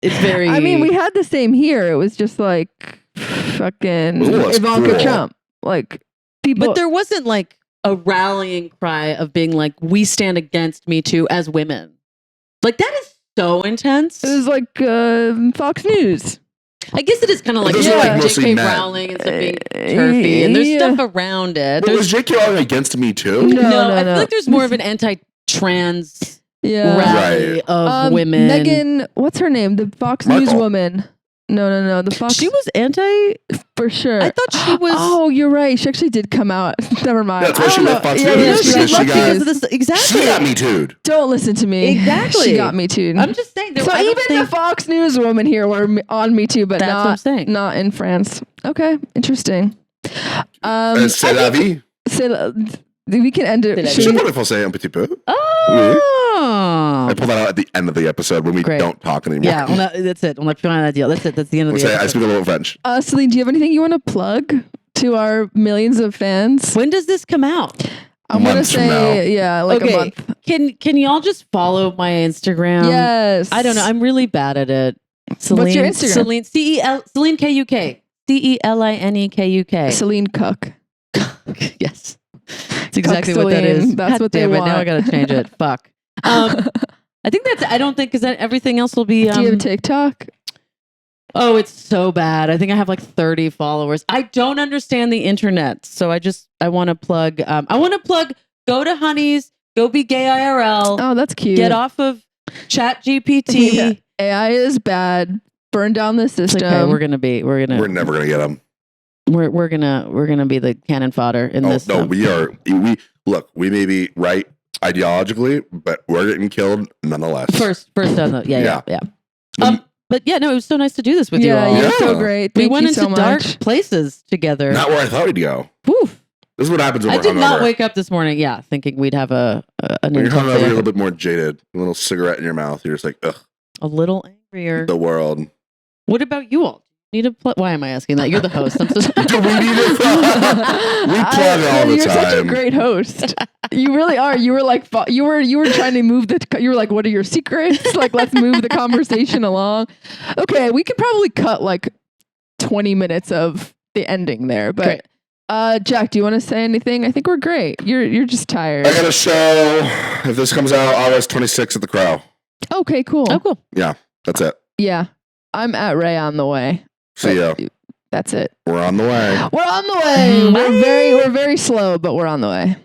very. I mean, we had the same here. It was just like fucking Ivanka Trump. Like people, but there wasn't like a rallying cry of being like, we stand against Me Too as women. Like that is so intense. It was like Fox News. I guess it is kind of like J.K. Rowling and stuff being turfy, and there's stuff around it. Was J.K. Rowling against Me Too? No, I feel like there's more of an anti-trans rally of women. Megan, what's her name? The Fox News woman. No. The Fox. She was anti for sure. I thought she was. Oh, you're right. She actually did come out. Never mind. That's why she left Fox News. Exactly. She got Me Too'd. Don't listen to me. Exactly. She got Me Too'd. I'm just saying. So even the Fox News woman here were on Me Too, but that's what I'm saying. Not in France. Okay, interesting. C'est la vie. We can end it. Je pourrais français un petit peu. Oh. I pull that out at the end of the episode when we don't talk anymore. Yeah, that's it. On n'a plus rien à dire. That's it. That's the end of the episode. I speak a little French. Celine, do you have anything you want to plug to our millions of fans? When does this come out? I want to say, a month. Can y'all just follow my Instagram? Yes. I don't know. I'm really bad at it. Celine, what's your Instagram? Celine, Celine Kuk. Celine Kuk. Celine Cook. Yes. That's exactly what that is. That's what they want. Now I gotta change it. Fuck. I think that's. I don't think because everything else will be. Do you have TikTok? Oh, it's so bad. I think I have like 30 followers. I don't understand the internet, so I want to plug. Go to Honeys. Go be gay IRL. Oh, that's cute. Get off of ChatGPT. Yeah. AI is bad. Burn down the system. Okay, we're never gonna get them. We're gonna be the cannon fodder in this. No, we are. We may be right ideologically, but we're getting killed nonetheless. First on the yeah. But yeah, no, it was so nice to do this with you all. You're so great. Thank we went you into so dark much. places together. Not where I thought we'd go. Woof. This is what happens when I we're did not hungover. wake up this morning, thinking we'd have an when you're hungover, you're a little bit more jaded. A little cigarette in your mouth. You're just like, ugh. A little angrier. The world. What about you all? Need a why am I asking that? You're the host. I'm so sorry. Do we need a We plug all the you're time. Such a great host. You really are. You were like, you were trying to move you were like, what are your secrets? Like, let's move the conversation along. Okay, we could probably cut like 20 minutes of the ending there, but Jack, do you want to say anything? I think we're great. You're just tired. I got a show. If this comes out, August 26th at the Crow. Okay, cool. Oh, cool. Yeah, that's it. Yeah, I'm at Raye on the way. See ya. That's it. We're on the way. We're on the way. We're very slow, but we're on the way.